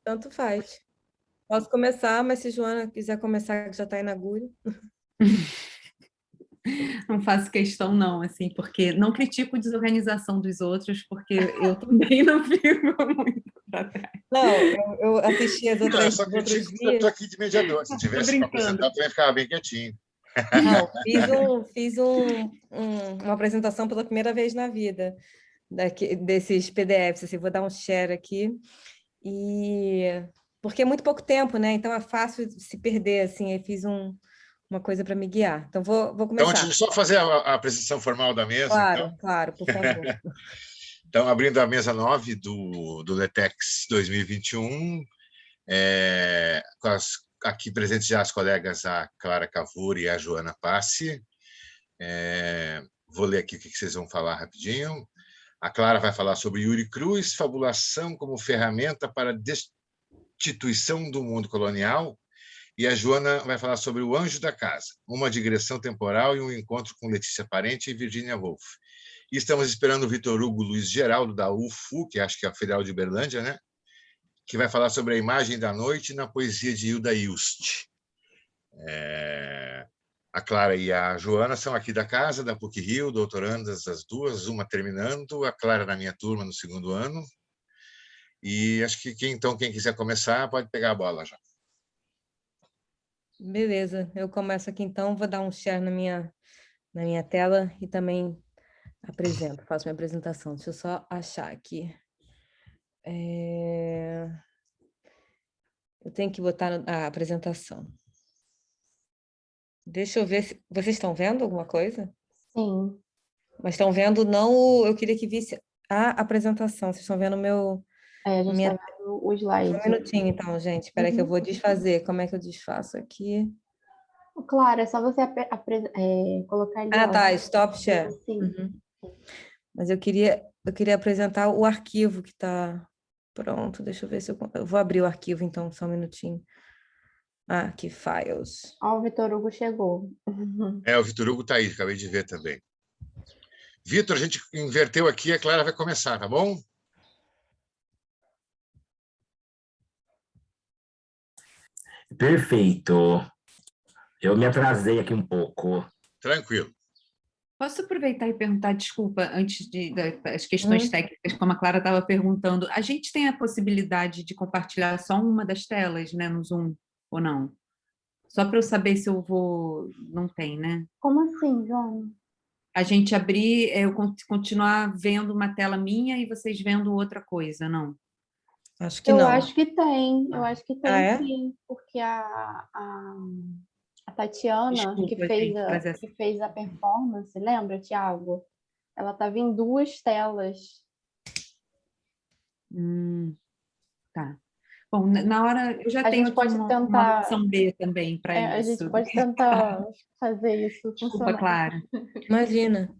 Tanto faz. Posso começar, mas se Joana quiser começar, que já está inaugure. Não faço questão, não, assim, porque não critico a desorganização dos outros, porque eu também não fico muito para trás. Não, eu assisti as Não, eu outras, só os outros critico porque eu estou dias. aqui de mediador. Se Tô tivesse para brincando. apresentar, eu também ficava bem quietinho. Não, uma apresentação pela primeira vez na vida desses PDFs. Assim, vou dar um share aqui. E porque é muito pouco tempo, né? Então é fácil se perder, assim. Eu fiz uma coisa para me guiar. Então vou Então, começar. antes de só fazer a apresentação formal da mesa, então. Claro, por favor. Então, abrindo a mesa 9 do LETEX 2021, aqui presentes já as colegas, a Clara Cavour e a Joana Passi. Vou ler aqui o que vocês vão falar rapidinho. A Clara vai falar sobre Yuri Cruz, fabulação como ferramenta para a destituição do mundo colonial, e a Joana vai falar sobre O Anjo da Casa, uma digressão temporal e um encontro com Letícia Parente e Virginia Woolf. E estamos esperando o Vitor Hugo Luiz Geraldo, da UFU, que acho que é a Federal de Uberlândia, né? Que vai falar sobre a imagem da noite na poesia de Hilda Ilst. A Clara e a Joana são aqui da casa, da PUC-Rio, doutorandas as duas, uma terminando, a Clara na minha turma no segundo ano. E acho que quem quiser começar pode pegar a bola já. Beleza, eu começo aqui então, vou dar um share na minha tela e também apresento, faço minha apresentação. Deixa eu só achar aqui. Eu tenho que botar a apresentação. Deixa eu ver se vocês estão vendo alguma coisa? Sim. Mas estão vendo eu queria que visse a apresentação. Vocês estão vendo o meu... A gente está vendo o slide. Um minutinho, então, gente. Espera que eu vou desfazer. Como é que eu desfaço aqui? Claro, é só você colocar ali. Ah, tá. Stop share. Sim. Mas eu queria apresentar o arquivo que está pronto. Deixa eu ver se eu vou abrir o arquivo, então, só um minutinho. Ah, aqui, files. Ó, o Vitor Hugo chegou. O Vitor Hugo está aí, acabei de ver também. Vitor, a gente inverteu aqui, a Clara vai começar, tá bom? Perfeito. Eu me atrasei aqui um pouco. Tranquilo. Posso aproveitar e perguntar, desculpa, antes das questões técnicas, como a Clara estava perguntando, a gente tem a possibilidade de compartilhar só uma das telas, né, no Zoom, ou não? Só para eu saber se eu vou... Não tem, né? Como assim, Joana? A gente abrir, eu continuar vendo uma tela minha e vocês vendo outra coisa, não? Acho que não. Eu acho que tem, é? sim, porque a Tatiana, Desculpa, que fez a performance, lembra, Thiago? Ela estava em 2 telas. Tá. Bom, na hora, eu já A tenho gente aqui pode uma tentar... opção B também para A isso. gente pode tentar fazer isso Desculpa, funcionar. Clara. Imagina.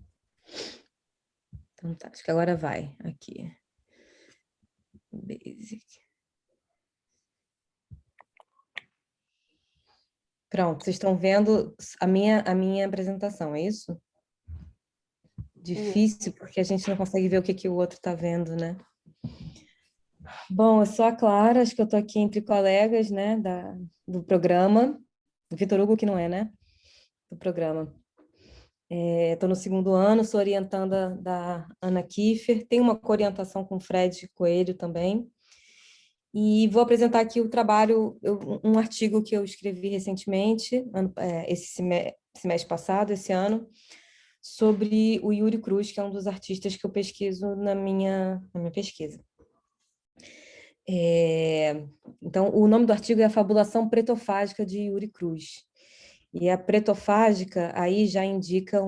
Então tá, acho que agora vai. Aqui. Basic. Pronto, vocês estão vendo a minha apresentação, é isso? Difícil, porque a gente não consegue ver o que o outro está vendo, né? Bom, eu sou a Clara, acho que eu estou aqui entre colegas, né, do programa. O Vitor Hugo que não é, né? Do programa. Estou no segundo ano, sou orientanda da Ana Kiefer, tenho uma co-orientação com o Fred Coelho também. E vou apresentar aqui o trabalho, um artigo que eu escrevi recentemente, esse semestre passado, esse ano, sobre o Yuri Cruz, que é um dos artistas que eu pesquiso na minha pesquisa. Então, o nome do artigo é A Fabulação Pretofágica de Yuri Cruz. E a pretofágica aí já indica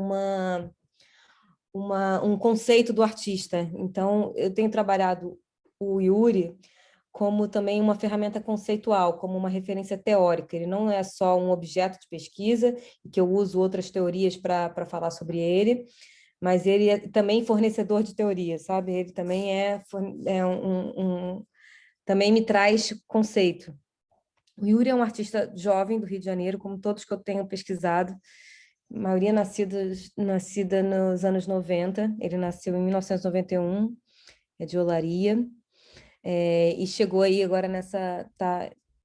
um conceito do artista. Então, eu tenho trabalhado o Yuri como também uma ferramenta conceitual, como uma referência teórica. Ele não é só um objeto de pesquisa, que eu uso outras teorias para falar sobre ele, mas ele é também fornecedor de teoria, sabe? Ele também também me traz conceito. O Yuri é um artista jovem do Rio de Janeiro, como todos que eu tenho pesquisado, a maioria nascida nos anos 90, ele nasceu em 1991, é de Olaria. e chegou aí agora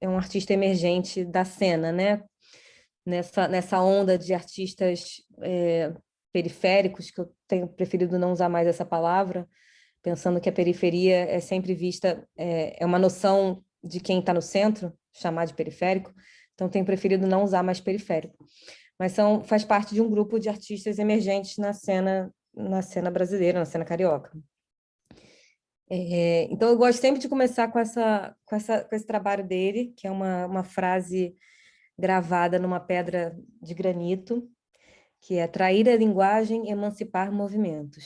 é um artista emergente da cena, né? Nessa onda de artistas periféricos, que eu tenho preferido não usar mais essa palavra, pensando que a periferia é sempre vista, é uma noção de quem está no centro, chamar de periférico, então tenho preferido não usar mais periférico. Mas faz parte de um grupo de artistas emergentes na cena brasileira, na cena carioca. Então, eu gosto sempre de começar com esse trabalho dele, que é uma frase gravada numa pedra de granito, que é trair a linguagem, emancipar movimentos.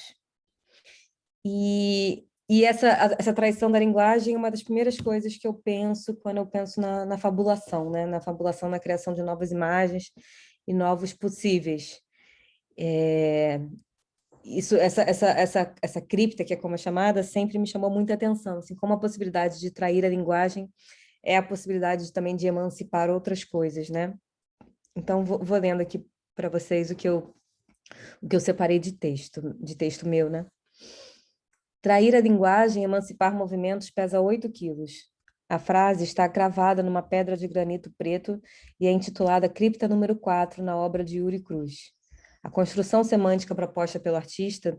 E essa traição da linguagem é uma das primeiras coisas que eu penso quando eu penso na fabulação, né? Na fabulação, na criação de novas imagens e novos possíveis. Essa cripta, que é como é chamada, sempre me chamou muita atenção, assim, como a possibilidade de trair a linguagem é a possibilidade também de emancipar outras coisas, né? Então, vou lendo aqui para vocês o que eu separei de texto meu, né? Trair a linguagem, emancipar movimentos pesa 8 quilos. A frase está gravada numa pedra de granito preto e é intitulada Cripta número 4, na obra de Yuri Cruz. A construção semântica proposta pelo artista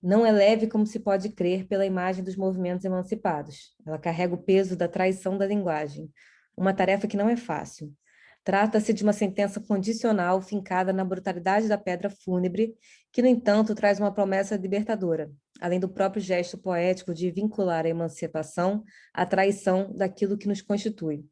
não é leve como se pode crer pela imagem dos movimentos emancipados. Ela carrega o peso da traição da linguagem, uma tarefa que não é fácil. Trata-se de uma sentença condicional fincada na brutalidade da pedra fúnebre, que, no entanto, traz uma promessa libertadora, além do próprio gesto poético de vincular a emancipação à traição daquilo que nos constitui.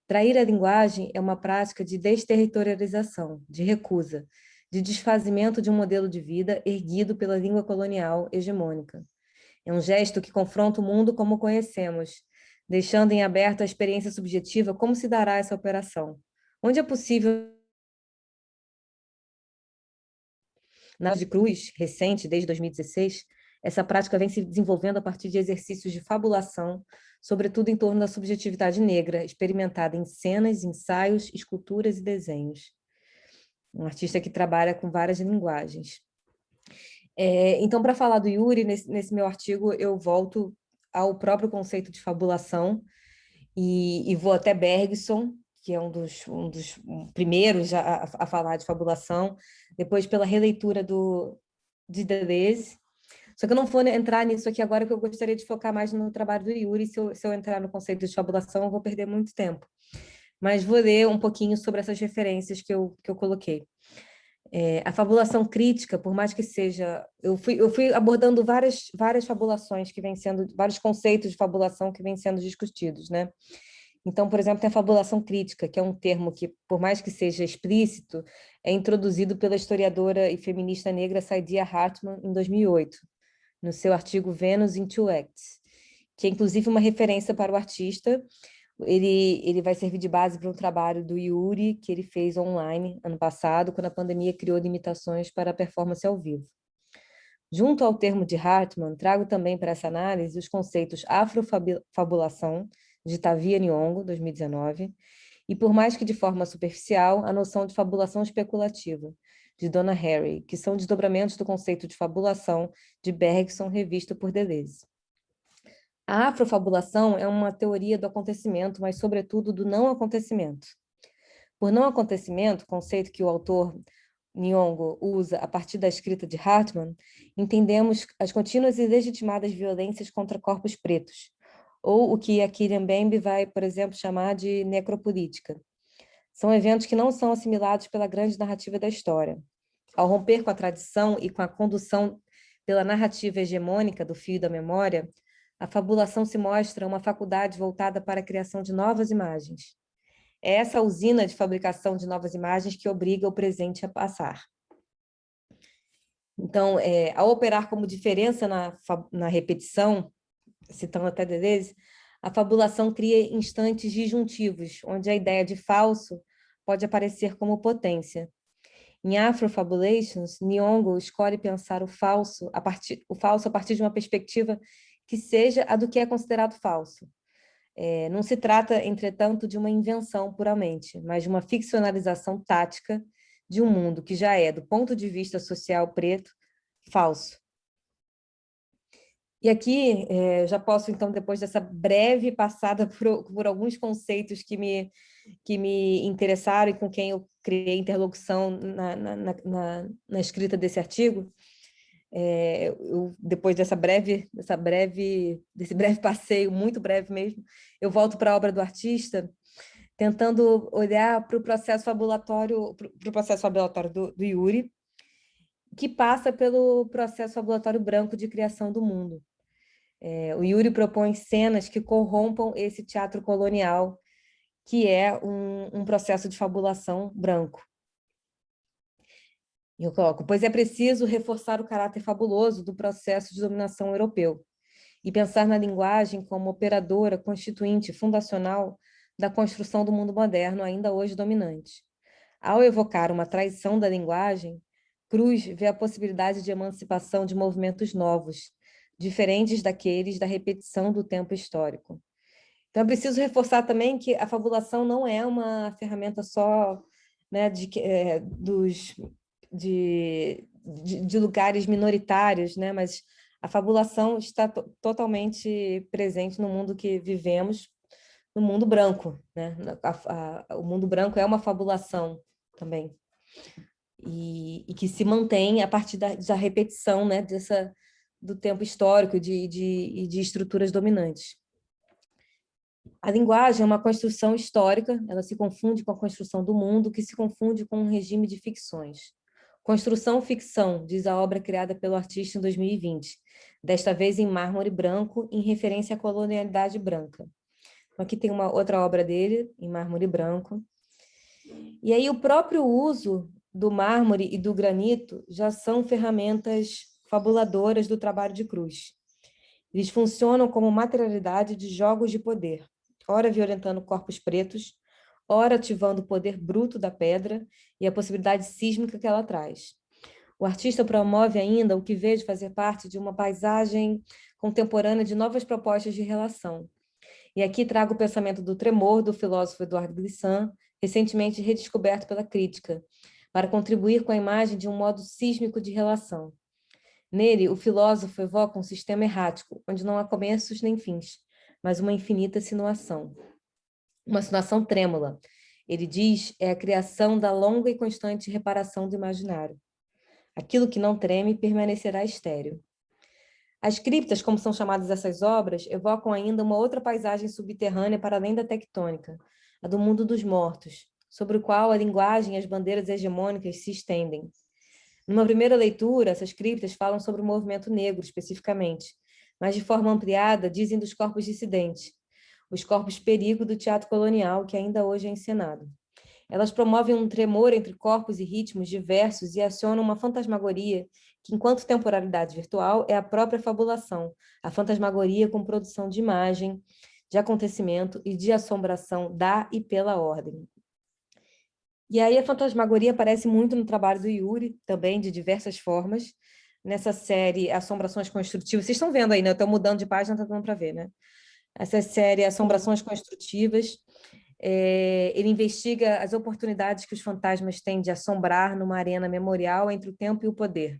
Trair a linguagem é uma prática de desterritorialização, de recusa, de desfazimento de um modelo de vida erguido pela língua colonial hegemônica. É um gesto que confronta o mundo como o conhecemos, deixando em aberto a experiência subjetiva como se dará essa operação. Onde é possível... Na de Cruz, recente, desde 2016, essa prática vem se desenvolvendo a partir de exercícios de fabulação, sobretudo em torno da subjetividade negra, experimentada em cenas, ensaios, esculturas e desenhos. Um artista que trabalha com várias linguagens. Então, para falar do Yuri, nesse meu artigo, eu volto ao próprio conceito de fabulação e vou até Bergson, que é um dos primeiros a falar de fabulação, depois pela releitura de Deleuze. Só que eu não vou entrar nisso aqui agora, que eu gostaria de focar mais no trabalho do Yuri. Se eu entrar no conceito de fabulação, eu vou perder muito tempo. Mas vou ler um pouquinho sobre essas referências que eu coloquei. A fabulação crítica, por mais que seja... Eu fui abordando várias fabulações que vêm sendo... Vários conceitos de fabulação que vêm sendo discutidos, né? Então, por exemplo, tem a fabulação crítica, que é um termo que, por mais que seja explícito, é introduzido pela historiadora e feminista negra Saidiya Hartman em 2008, no seu artigo Venus in Two Acts, que é inclusive uma referência para o artista. Ele vai servir de base para um trabalho do Yuri, que ele fez online ano passado, quando a pandemia criou limitações para a performance ao vivo. Junto ao termo de Hartman, trago também para essa análise os conceitos afrofabulação, de Tavia Nyong'o, 2019, e, por mais que de forma superficial, a noção de fabulação especulativa, de Donna Haraway, que são desdobramentos do conceito de fabulação de Bergson, revisto por Deleuze. A afrofabulação é uma teoria do acontecimento, mas, sobretudo, do não acontecimento. Por não acontecimento, conceito que o autor Nyong'o usa a partir da escrita de Hartman, entendemos as contínuas e legitimadas violências contra corpos pretos, ou o que a Kylian Mbembe vai, por exemplo, chamar de necropolítica. São eventos que não são assimilados pela grande narrativa da história. Ao romper com a tradição e com a condução pela narrativa hegemônica do fio da memória, a fabulação se mostra uma faculdade voltada para a criação de novas imagens. É essa usina de fabricação de novas imagens que obriga o presente a passar. Então, ao operar como diferença na repetição, citando até Deleuze, a fabulação cria instantes disjuntivos, onde a ideia de falso pode aparecer como potência. Em Afrofabulations, Nyong'o escolhe pensar o falso a partir de uma perspectiva que seja a do que é considerado falso. Não se trata, entretanto, de uma invenção puramente, mas de uma ficcionalização tática de um mundo que já é, do ponto de vista social preto, falso. E aqui, já posso, então, depois dessa breve passada por alguns conceitos que me interessaram e com quem eu criei interlocução na escrita desse artigo, depois desse breve passeio, muito breve mesmo, eu volto para a obra do artista, tentando olhar para o processo fabulatório, do Yuri, que passa pelo processo fabulatório branco de criação do mundo. O Yuri propõe cenas que corrompam esse teatro colonial, que é um processo de fabulação branco. Eu coloco, pois é preciso reforçar o caráter fabuloso do processo de dominação europeu e pensar na linguagem como operadora constituinte fundacional da construção do mundo moderno, ainda hoje dominante. Ao evocar uma traição da linguagem, Cruz vê a possibilidade de emancipação de movimentos novos, diferentes daqueles da repetição do tempo histórico. Então, é preciso reforçar também que a fabulação não é uma ferramenta só, né, de lugares minoritários, né, mas a fabulação está totalmente presente no mundo que vivemos, no mundo branco, né? O mundo branco é uma fabulação também, e que se mantém a partir da repetição, né, do tempo histórico e de estruturas dominantes. A linguagem é uma construção histórica, ela se confunde com a construção do mundo, que se confunde com um regime de ficções. Construção-ficção, diz a obra criada pelo artista em 2020, desta vez em mármore branco, em referência à colonialidade branca. Aqui tem uma outra obra dele, em mármore branco. E aí o próprio uso do mármore e do granito já são ferramentas fabuladoras do trabalho de Cruz. Eles funcionam como materialidade de jogos de poder, ora violentando corpos pretos, ora ativando o poder bruto da pedra e a possibilidade sísmica que ela traz. O artista promove ainda o que vê de fazer parte de uma paisagem contemporânea de novas propostas de relação. E aqui trago o pensamento do Tremor, do filósofo Eduardo Glissant, recentemente redescoberto pela crítica, para contribuir com a imagem de um modo sísmico de relação. Nele, o filósofo evoca um sistema errático, onde não há começos nem fins, mas uma infinita sinuação. Uma sinuação trêmula. Ele diz, é a criação da longa e constante reparação do imaginário. Aquilo que não treme permanecerá estéril. As criptas, como são chamadas essas obras, evocam ainda uma outra paisagem subterrânea para além da tectônica, a do mundo dos mortos, sobre o qual a linguagem e as bandeiras hegemônicas se estendem. Numa primeira leitura, essas criptas falam sobre o movimento negro, especificamente, mas de forma ampliada dizem dos corpos dissidentes, os corpos perigo do teatro colonial que ainda hoje é encenado. Elas promovem um tremor entre corpos e ritmos diversos e acionam uma fantasmagoria que, enquanto temporalidade virtual, é a própria fabulação, a fantasmagoria com produção de imagem, de acontecimento e de assombração da e pela ordem. E aí a fantasmagoria aparece muito no trabalho do Yuri, também, de diversas formas, nessa série Assombrações Construtivas. Vocês estão vendo aí, né? Eu estou mudando de página, está dando para ver, né? Essa série Assombrações Construtivas, ele investiga as oportunidades que os fantasmas têm de assombrar numa arena memorial entre o tempo e o poder.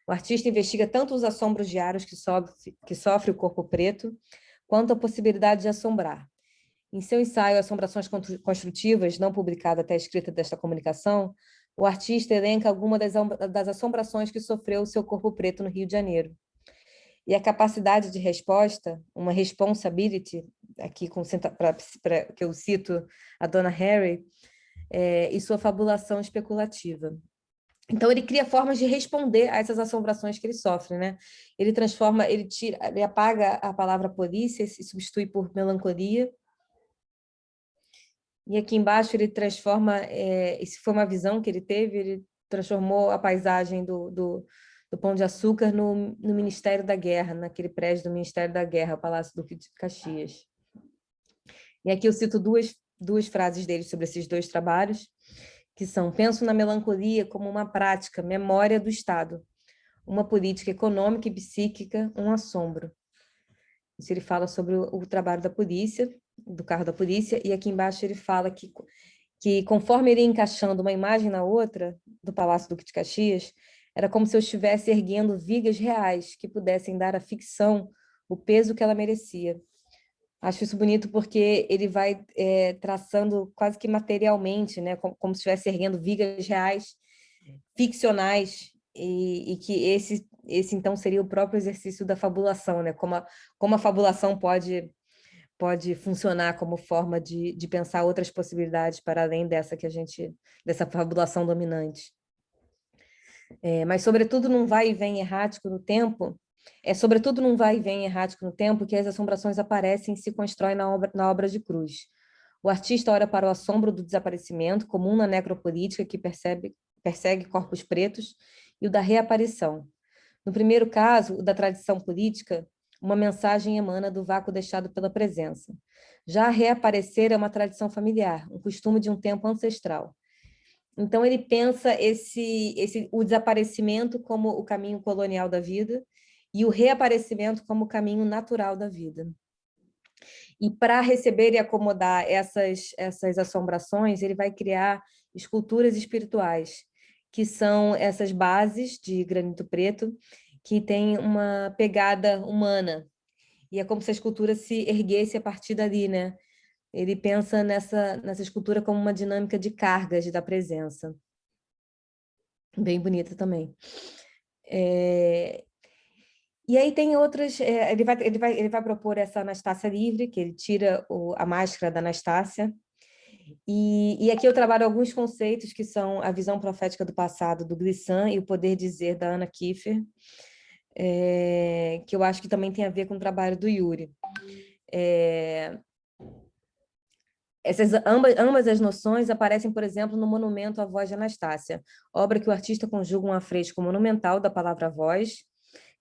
O artista investiga tanto os assombros diários que sofre o corpo preto, quanto a possibilidade de assombrar. Em seu ensaio Assombrações Construtivas, não publicado até a escrita desta comunicação, o artista elenca algumas das assombrações que sofreu o seu corpo preto no Rio de Janeiro. E a capacidade de resposta, uma responsibility, aqui que eu cito a Donna Harry, e sua fabulação especulativa. Então, ele cria formas de responder a essas assombrações que ele sofre, né? Ele apaga a palavra polícia e se substitui por melancolia. E aqui embaixo ele transforma, se foi uma visão que ele teve, ele transformou a paisagem do Pão de Açúcar no Ministério da Guerra, naquele prédio do Ministério da Guerra, o Palácio Duque de Caxias. E aqui eu cito duas frases dele sobre esses dois trabalhos, que são: penso na melancolia como uma prática, memória do Estado, uma política econômica e psíquica, um assombro. Isso ele fala sobre o trabalho da polícia, do carro da polícia, e aqui embaixo ele fala que conforme ele ia encaixando uma imagem na outra, do Palácio Duque de Caxias, Era como se eu estivesse erguendo vigas reais que pudessem dar à ficção o peso que ela merecia. Acho isso bonito porque ele vai traçando quase que materialmente, né? Como se estivesse erguendo vigas reais, ficcionais, e que esse então seria o próprio exercício da fabulação, né? Como a fabulação pode funcionar como forma de pensar outras possibilidades para além dessa fabulação dominante. Mas, sobretudo, num vai e vem errático no tempo, sobretudo num vai e vem errático no tempo que as assombrações aparecem e se constroem na obra de Cruz. O artista olha para o assombro do desaparecimento, comum na necropolítica que persegue corpos pretos, e o da reaparição. No primeiro caso, o da tradição política, uma mensagem emana do vácuo deixado pela presença. Já reaparecer é uma tradição familiar, um costume de um tempo ancestral. Então, ele pensa o desaparecimento como o caminho colonial da vida e o reaparecimento como o caminho natural da vida. E para receber e acomodar essas assombrações, ele vai criar esculturas espirituais, que são essas bases de granito preto, que têm uma pegada humana. E é como se a escultura se erguesse a partir dali, né? Ele pensa nessa escultura como uma dinâmica de cargas da presença. Bem bonita também. E aí tem outras... ele vai propor essa Anastácia livre, que ele tira a máscara da Anastácia. E aqui eu trabalho alguns conceitos que são a visão profética do passado, do Glissant, e o poder dizer, da Anna Kiefer, que eu acho que também tem a ver com o trabalho do Yuri. Ambas as noções aparecem, por exemplo, no monumento à voz de Anastácia, obra que o artista conjuga um afresco monumental da palavra voz,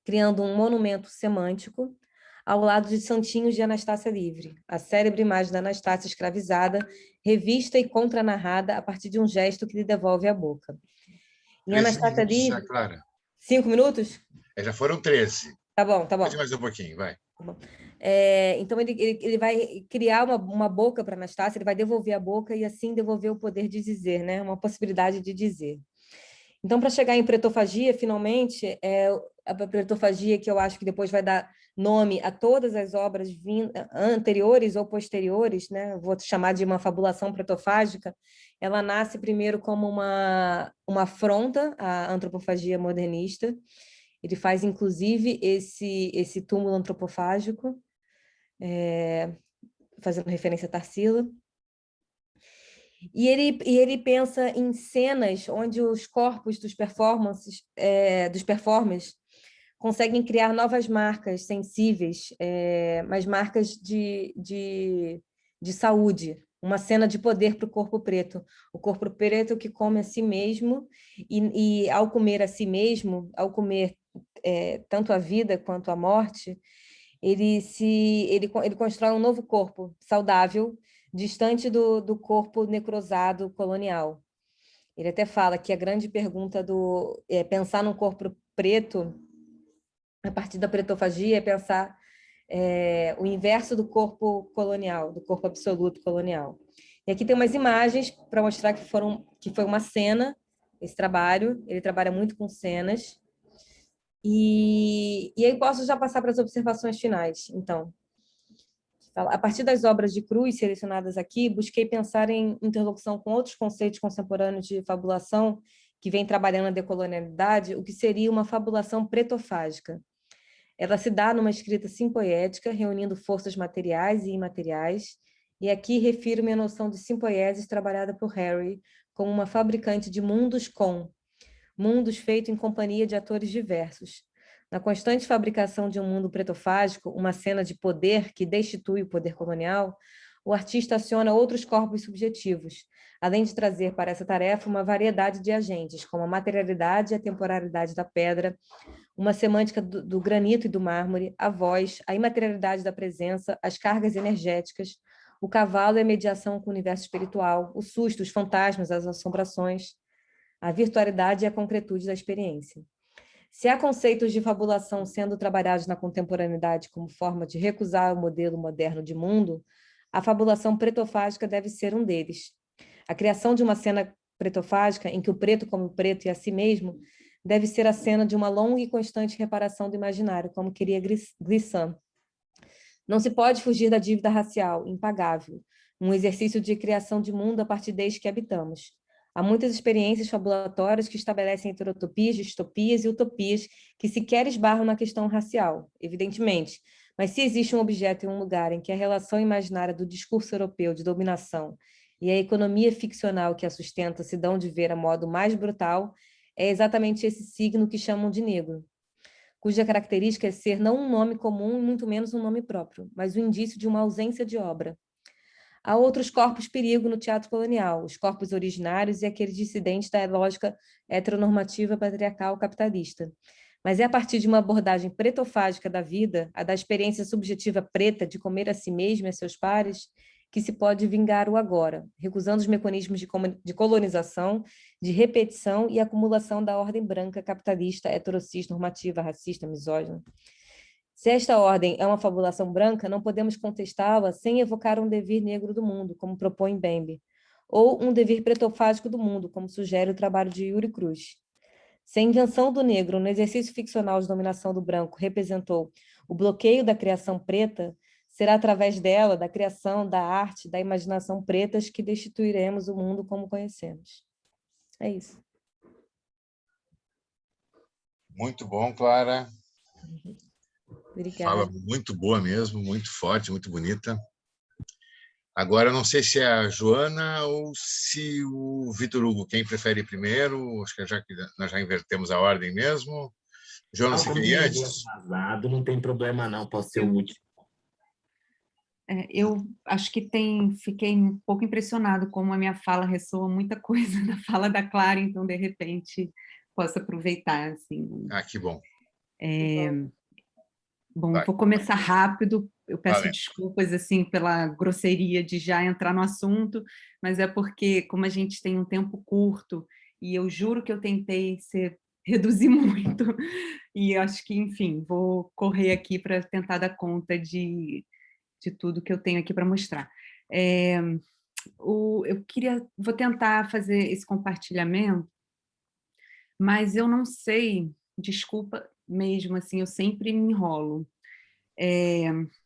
criando um monumento semântico, ao lado de santinhos de Anastácia livre, a célebre imagem da Anastácia escravizada, revista e contranarrada a partir de um gesto que lhe devolve a boca. Em Anastácia livre... Clara. 5 minutos? Já foram 13. Tá bom. Pode mais um pouquinho, vai. Tá bom. Então, ele vai criar uma boca para Anastácia, ele vai devolver a boca e assim devolver o poder de dizer, né? Uma possibilidade de dizer. Então, para chegar em pretofagia, finalmente, a pretofagia que eu acho que depois vai dar nome a todas as obras anteriores ou posteriores, né? Vou chamar de uma fabulação pretofágica, ela nasce primeiro como uma afronta à antropofagia modernista. Ele faz, inclusive, esse túmulo antropofágico, fazendo referência a Tarsila. E ele pensa em cenas onde os corpos dos performers conseguem criar novas marcas sensíveis, mas marcas de saúde, uma cena de poder para o corpo preto. O corpo preto que come a si mesmo, e ao comer a si mesmo, ao comer tanto a vida quanto a morte, ele constrói um novo corpo saudável, distante do corpo necrosado colonial. Ele até fala que a grande pergunta pensar num corpo preto, a partir da pretofagia, é pensar o inverso do corpo colonial, do corpo absoluto colonial. E aqui tem umas imagens para mostrar que foi uma cena, esse trabalho. Ele trabalha muito com cenas. E aí posso já passar para as observações finais, então. A partir das obras de Cruz selecionadas aqui, busquei pensar em interlocução com outros conceitos contemporâneos de fabulação que vem trabalhando a decolonialidade, o que seria uma fabulação pretofágica. Ela se dá numa escrita simpoética, reunindo forças materiais e imateriais, e aqui refiro-me à noção de simpoiesis trabalhada por Harry como uma fabricante de mundos feito em companhia de atores diversos. Na constante fabricação de um mundo pretofágico, uma cena de poder que destitui o poder colonial, o artista aciona outros corpos subjetivos, além de trazer para essa tarefa uma variedade de agentes, como a materialidade e a temporalidade da pedra, uma semântica do granito e do mármore, a voz, a imaterialidade da presença, as cargas energéticas, o cavalo e a mediação com o universo espiritual, o susto, os fantasmas, as assombrações, a virtualidade e a concretude da experiência. Se há conceitos de fabulação sendo trabalhados na contemporaneidade como forma de recusar o modelo moderno de mundo, a fabulação pretofágica deve ser um deles. A criação de uma cena pretofágica em que o preto come o preto e a si mesmo deve ser a cena de uma longa e constante reparação do imaginário, como queria Glissant. Não se pode fugir da dívida racial, impagável, um exercício de criação de mundo a partir desde que habitamos. Há muitas experiências fabulatórias que estabelecem heterotopias, distopias e utopias que sequer esbarram na questão racial, evidentemente. Mas se existe um objeto em um lugar em que a relação imaginária do discurso europeu de dominação e a economia ficcional que a sustenta se dão de ver a modo mais brutal, é exatamente esse signo que chamam de negro, cuja característica é ser não um nome comum e muito menos um nome próprio, mas o indício de uma ausência de obra. Há outros corpos perigo no teatro colonial, os corpos originários e aqueles dissidentes da lógica heteronormativa patriarcal capitalista. Mas é a partir de uma abordagem pretofágica da vida, a da experiência subjetiva preta de comer a si mesmo e a seus pares, que se pode vingar o agora, recusando os mecanismos de colonização, de repetição e acumulação da ordem branca capitalista, heterocis, normativa, racista, misógina. Se esta ordem é uma fabulação branca, não podemos contestá-la sem evocar um devir negro do mundo, como propõe Bembe, ou um devir pretofágico do mundo, como sugere o trabalho de Yuri Cruz. Se a invenção do negro no exercício ficcional de dominação do branco representou o bloqueio da criação preta, será através dela, da criação, da arte, da imaginação pretas, que destituiremos o mundo como conhecemos. É isso. Muito bom, Clara. Obrigada. Fala muito boa mesmo, muito forte, muito bonita. Agora, eu não sei se é a Joana ou se o Vitor Hugo, quem prefere ir primeiro? Acho que nós já invertemos a ordem mesmo. Joana, você queria antes? Não tem problema não, posso ser o último. Eu acho que fiquei um pouco impressionado como a minha fala ressoa muita coisa da fala da Clara, então, de repente, posso aproveitar. Assim. Ah, que bom. Bom, Vai. vou começar rápido. Eu peço Vai. desculpas assim pela grosseria de já entrar no assunto, mas é porque, como a gente tem um tempo curto, e eu juro que eu tentei reduzir muito, e acho que, enfim, vou correr aqui para tentar dar conta de tudo que eu tenho aqui para mostrar. Vou tentar fazer esse compartilhamento, mas eu não sei, desculpa mesmo, assim, eu sempre me enrolo.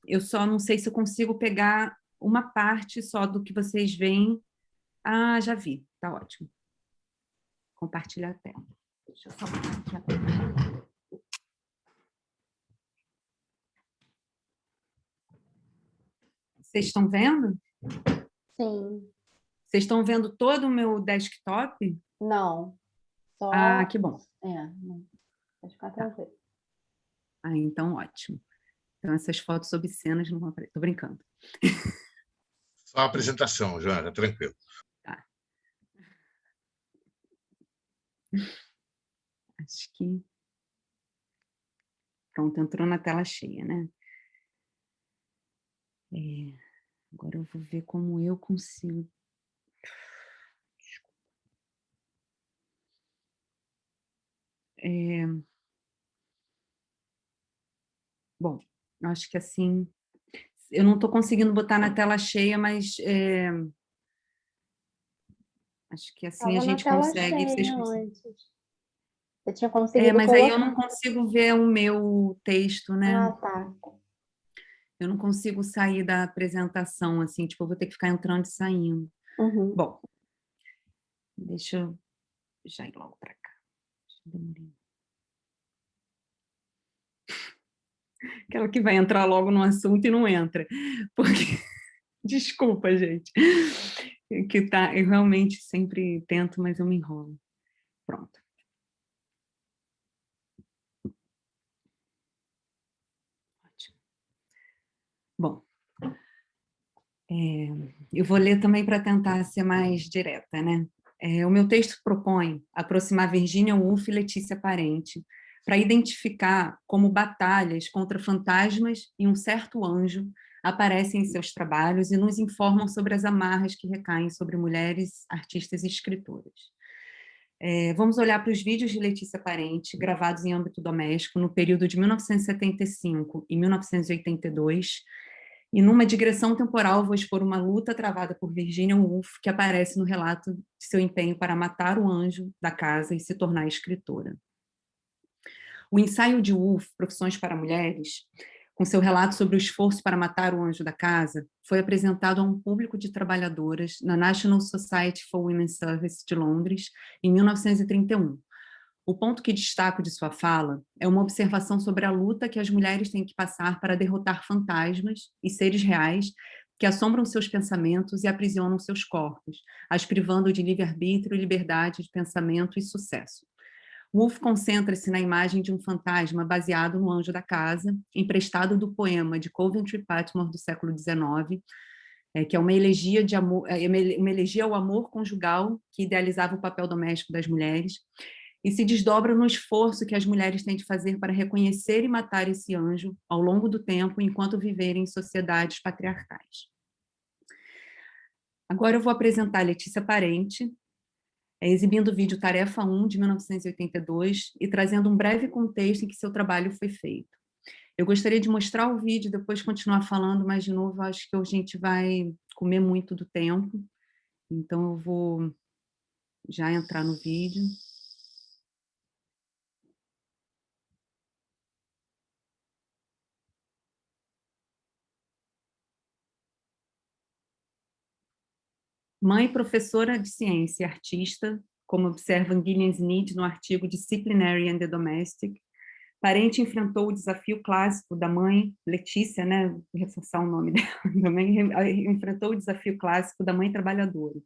Eu só não sei se eu consigo pegar uma parte só do que vocês veem. Ah, já vi, tá ótimo. Compartilhar a tela. Deixa eu só compartilhar a tela. Vocês estão vendo? Sim. Vocês estão vendo todo o meu desktop? Não. Só... Ah, que bom. Não. Pode ficar tranquilo. Ah, então ótimo. Então essas fotos obscenas não vão aparecer. Tô brincando. Só a apresentação, Joana, tá tranquilo. Tá. Acho que... Pronto, entrou na tela cheia, né? Agora eu vou ver como eu consigo. Bom, acho que assim... Eu não estou conseguindo botar na tela cheia, mas... Acho que assim a gente consegue. Você tinha conseguido mas colocar. aí eu não consigo ver o meu texto, né? Ah, tá. Eu não consigo sair da apresentação, assim, tipo, eu vou ter que ficar entrando e saindo. Uhum. Bom, deixa eu já ir logo para cá. Aquela que vai entrar logo no assunto e não entra. Porque... Desculpa, gente. Eu realmente sempre tento, mas eu me enrolo. Pronto. Ótimo. Bom, eu vou ler também para tentar ser mais direta, né? O meu texto propõe aproximar Virginia Woolf e Letícia Parente para identificar como batalhas contra fantasmas e um certo anjo aparecem em seus trabalhos e nos informam sobre as amarras que recaem sobre mulheres, artistas e escritoras. Vamos olhar para os vídeos de Letícia Parente, gravados em âmbito doméstico no período de 1975 e 1982, e numa digressão temporal vou expor uma luta travada por Virginia Woolf, que aparece no relato de seu empenho para matar o anjo da casa e se tornar escritora. O ensaio de Woolf, Profissões para Mulheres, com seu relato sobre o esforço para matar o anjo da casa, foi apresentado a um público de trabalhadoras na National Society for Women's Service de Londres, em 1931. O ponto que destaco de sua fala é uma observação sobre a luta que as mulheres têm que passar para derrotar fantasmas e seres reais que assombram seus pensamentos e aprisionam seus corpos, as privando de livre-arbítrio, liberdade de pensamento e sucesso. Woolf concentra-se na imagem de um fantasma baseado no anjo da casa, emprestado do poema de Coventry Patmore do século XIX, que é uma elegia de amor, uma elegia ao amor conjugal que idealizava o papel doméstico das mulheres, e se desdobra no esforço que as mulheres têm de fazer para reconhecer e matar esse anjo ao longo do tempo, enquanto viverem em sociedades patriarcais. Agora eu vou apresentar a Letícia Parente, exibindo o vídeo Tarefa 1, de 1982, e trazendo um breve contexto em que seu trabalho foi feito. Eu gostaria de mostrar o vídeo e depois continuar falando, mas, de novo, acho que a gente vai comer muito do tempo, então eu vou já entrar no vídeo. Mãe, professora de ciência e artista, como observa Gillian Sneed no artigo Disciplinary and the Domestic, Parente enfrentou o desafio clássico da mãe, Letícia, né, vou reforçar o nome dela, também enfrentou o desafio clássico da mãe trabalhadora,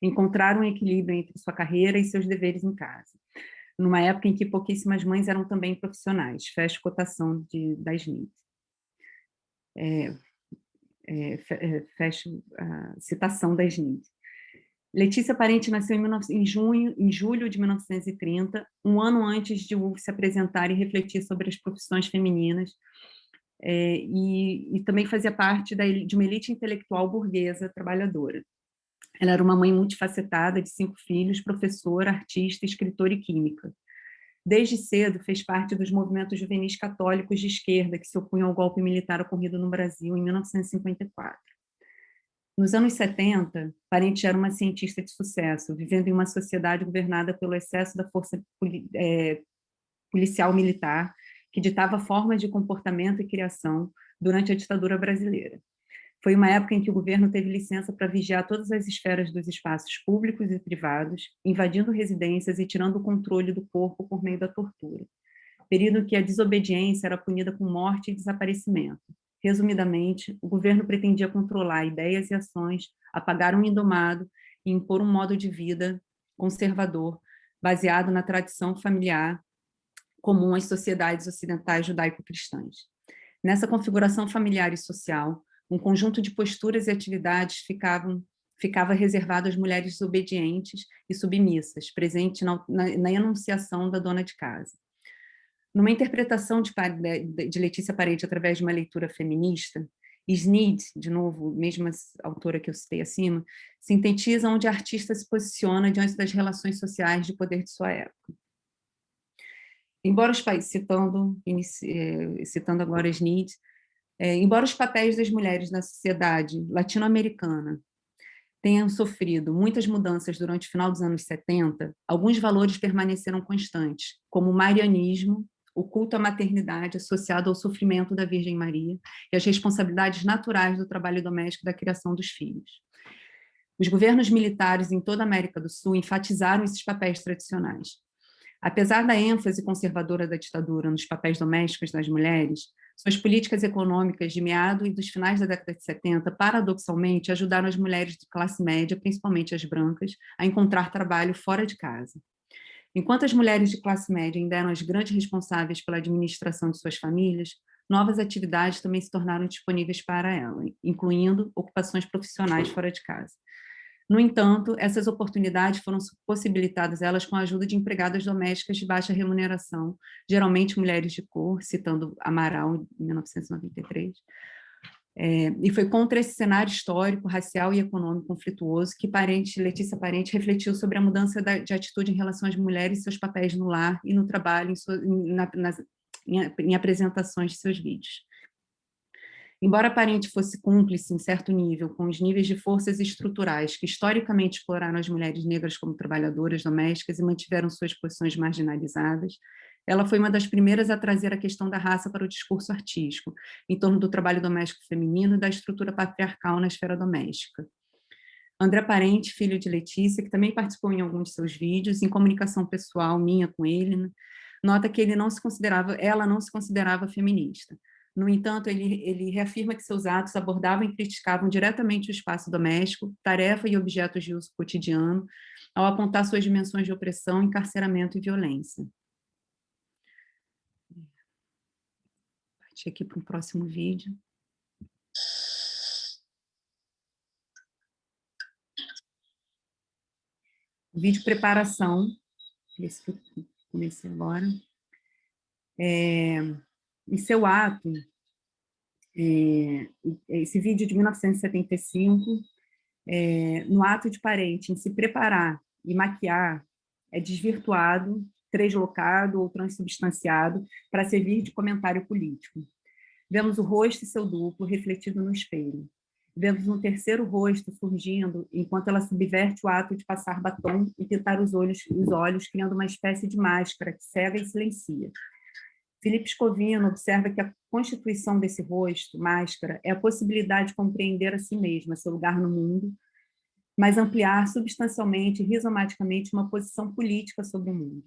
encontrar um equilíbrio entre sua carreira e seus deveres em casa, numa época em que pouquíssimas mães eram também profissionais, fecha cotação da Sneed. Fecha a citação da Sneed. Letícia Parente nasceu em julho de 1930, um ano antes de Woolf se apresentar e refletir sobre as profissões femininas, e também fazia parte de uma elite intelectual burguesa trabalhadora. Ela era uma mãe multifacetada, de 5 filhos, professora, artista, escritora e química. Desde cedo, fez parte dos movimentos juvenis católicos de esquerda que se opunham ao golpe militar ocorrido no Brasil em 1954. Nos anos 70, Parente era uma cientista de sucesso, vivendo em uma sociedade governada pelo excesso da força policial militar, que ditava formas de comportamento e criação durante a ditadura brasileira. Foi uma época em que o governo teve licença para vigiar todas as esferas dos espaços públicos e privados, invadindo residências e tirando o controle do corpo por meio da tortura. Período em que a desobediência era punida com morte e desaparecimento. Resumidamente, o governo pretendia controlar ideias e ações, apagar um indomado e impor um modo de vida conservador, baseado na tradição familiar comum às sociedades ocidentais judaico-cristãs. Nessa configuração familiar e social, um conjunto de posturas e atividades ficava reservado às mulheres obedientes e submissas, presente na enunciação da dona de casa. Numa interpretação de Letícia Parente através de uma leitura feminista, Sneed, de novo, mesma autora que eu citei acima, sintetiza onde a artista se posiciona diante das relações sociais de poder de sua época. Embora os países, citando agora Sneed, embora os papéis das mulheres na sociedade latino-americana tenham sofrido muitas mudanças durante o final dos anos 70, alguns valores permaneceram constantes, como o marianismo, o culto à maternidade associado ao sofrimento da Virgem Maria e as responsabilidades naturais do trabalho doméstico e da criação dos filhos. Os governos militares em toda a América do Sul enfatizaram esses papéis tradicionais. Apesar da ênfase conservadora da ditadura nos papéis domésticos das mulheres, suas políticas econômicas de meados e dos finais da década de 70, paradoxalmente, ajudaram as mulheres de classe média, principalmente as brancas, a encontrar trabalho fora de casa. Enquanto as mulheres de classe média ainda eram as grandes responsáveis pela administração de suas famílias, novas atividades também se tornaram disponíveis para ela, incluindo ocupações profissionais fora de casa. No entanto, essas oportunidades foram possibilitadas elas com a ajuda de empregadas domésticas de baixa remuneração, geralmente mulheres de cor, citando Amaral, em 1993, e foi contra esse cenário histórico, racial e econômico conflituoso que Letícia Parente refletiu sobre a mudança de atitude em relação às mulheres e seus papéis no lar e no trabalho em apresentações de seus vídeos. Embora Parente fosse cúmplice, em certo nível, com os níveis de forças estruturais que historicamente exploraram as mulheres negras como trabalhadoras domésticas e mantiveram suas posições marginalizadas, Ela foi uma das primeiras a trazer a questão da raça para o discurso artístico, em torno do trabalho doméstico feminino e da estrutura patriarcal na esfera doméstica. André Parente, filho de Letícia, que também participou em alguns de seus vídeos, em comunicação pessoal minha com ele, nota que ela não se considerava feminista. No entanto, ele reafirma que seus atos abordavam e criticavam diretamente o espaço doméstico, tarefa e objetos de uso cotidiano, ao apontar suas dimensões de opressão, encarceramento e violência. Partir aqui para o próximo vídeo. Vídeo preparação, esse que eu comecei agora. Em seu ato, esse vídeo de 1975, no ato de Parente em se preparar e maquiar, é desvirtuado, translocado ou transubstanciado para servir de comentário político. Vemos o rosto e seu duplo refletido no espelho. Vemos um terceiro rosto surgindo enquanto ela subverte o ato de passar batom e pintar os olhos, criando uma espécie de máscara que cega e silencia. Filipe Scovino observa que a constituição desse rosto, máscara, é a possibilidade de compreender a si mesma, seu lugar no mundo, mas ampliar substancialmente e rizomaticamente uma posição política sobre o mundo.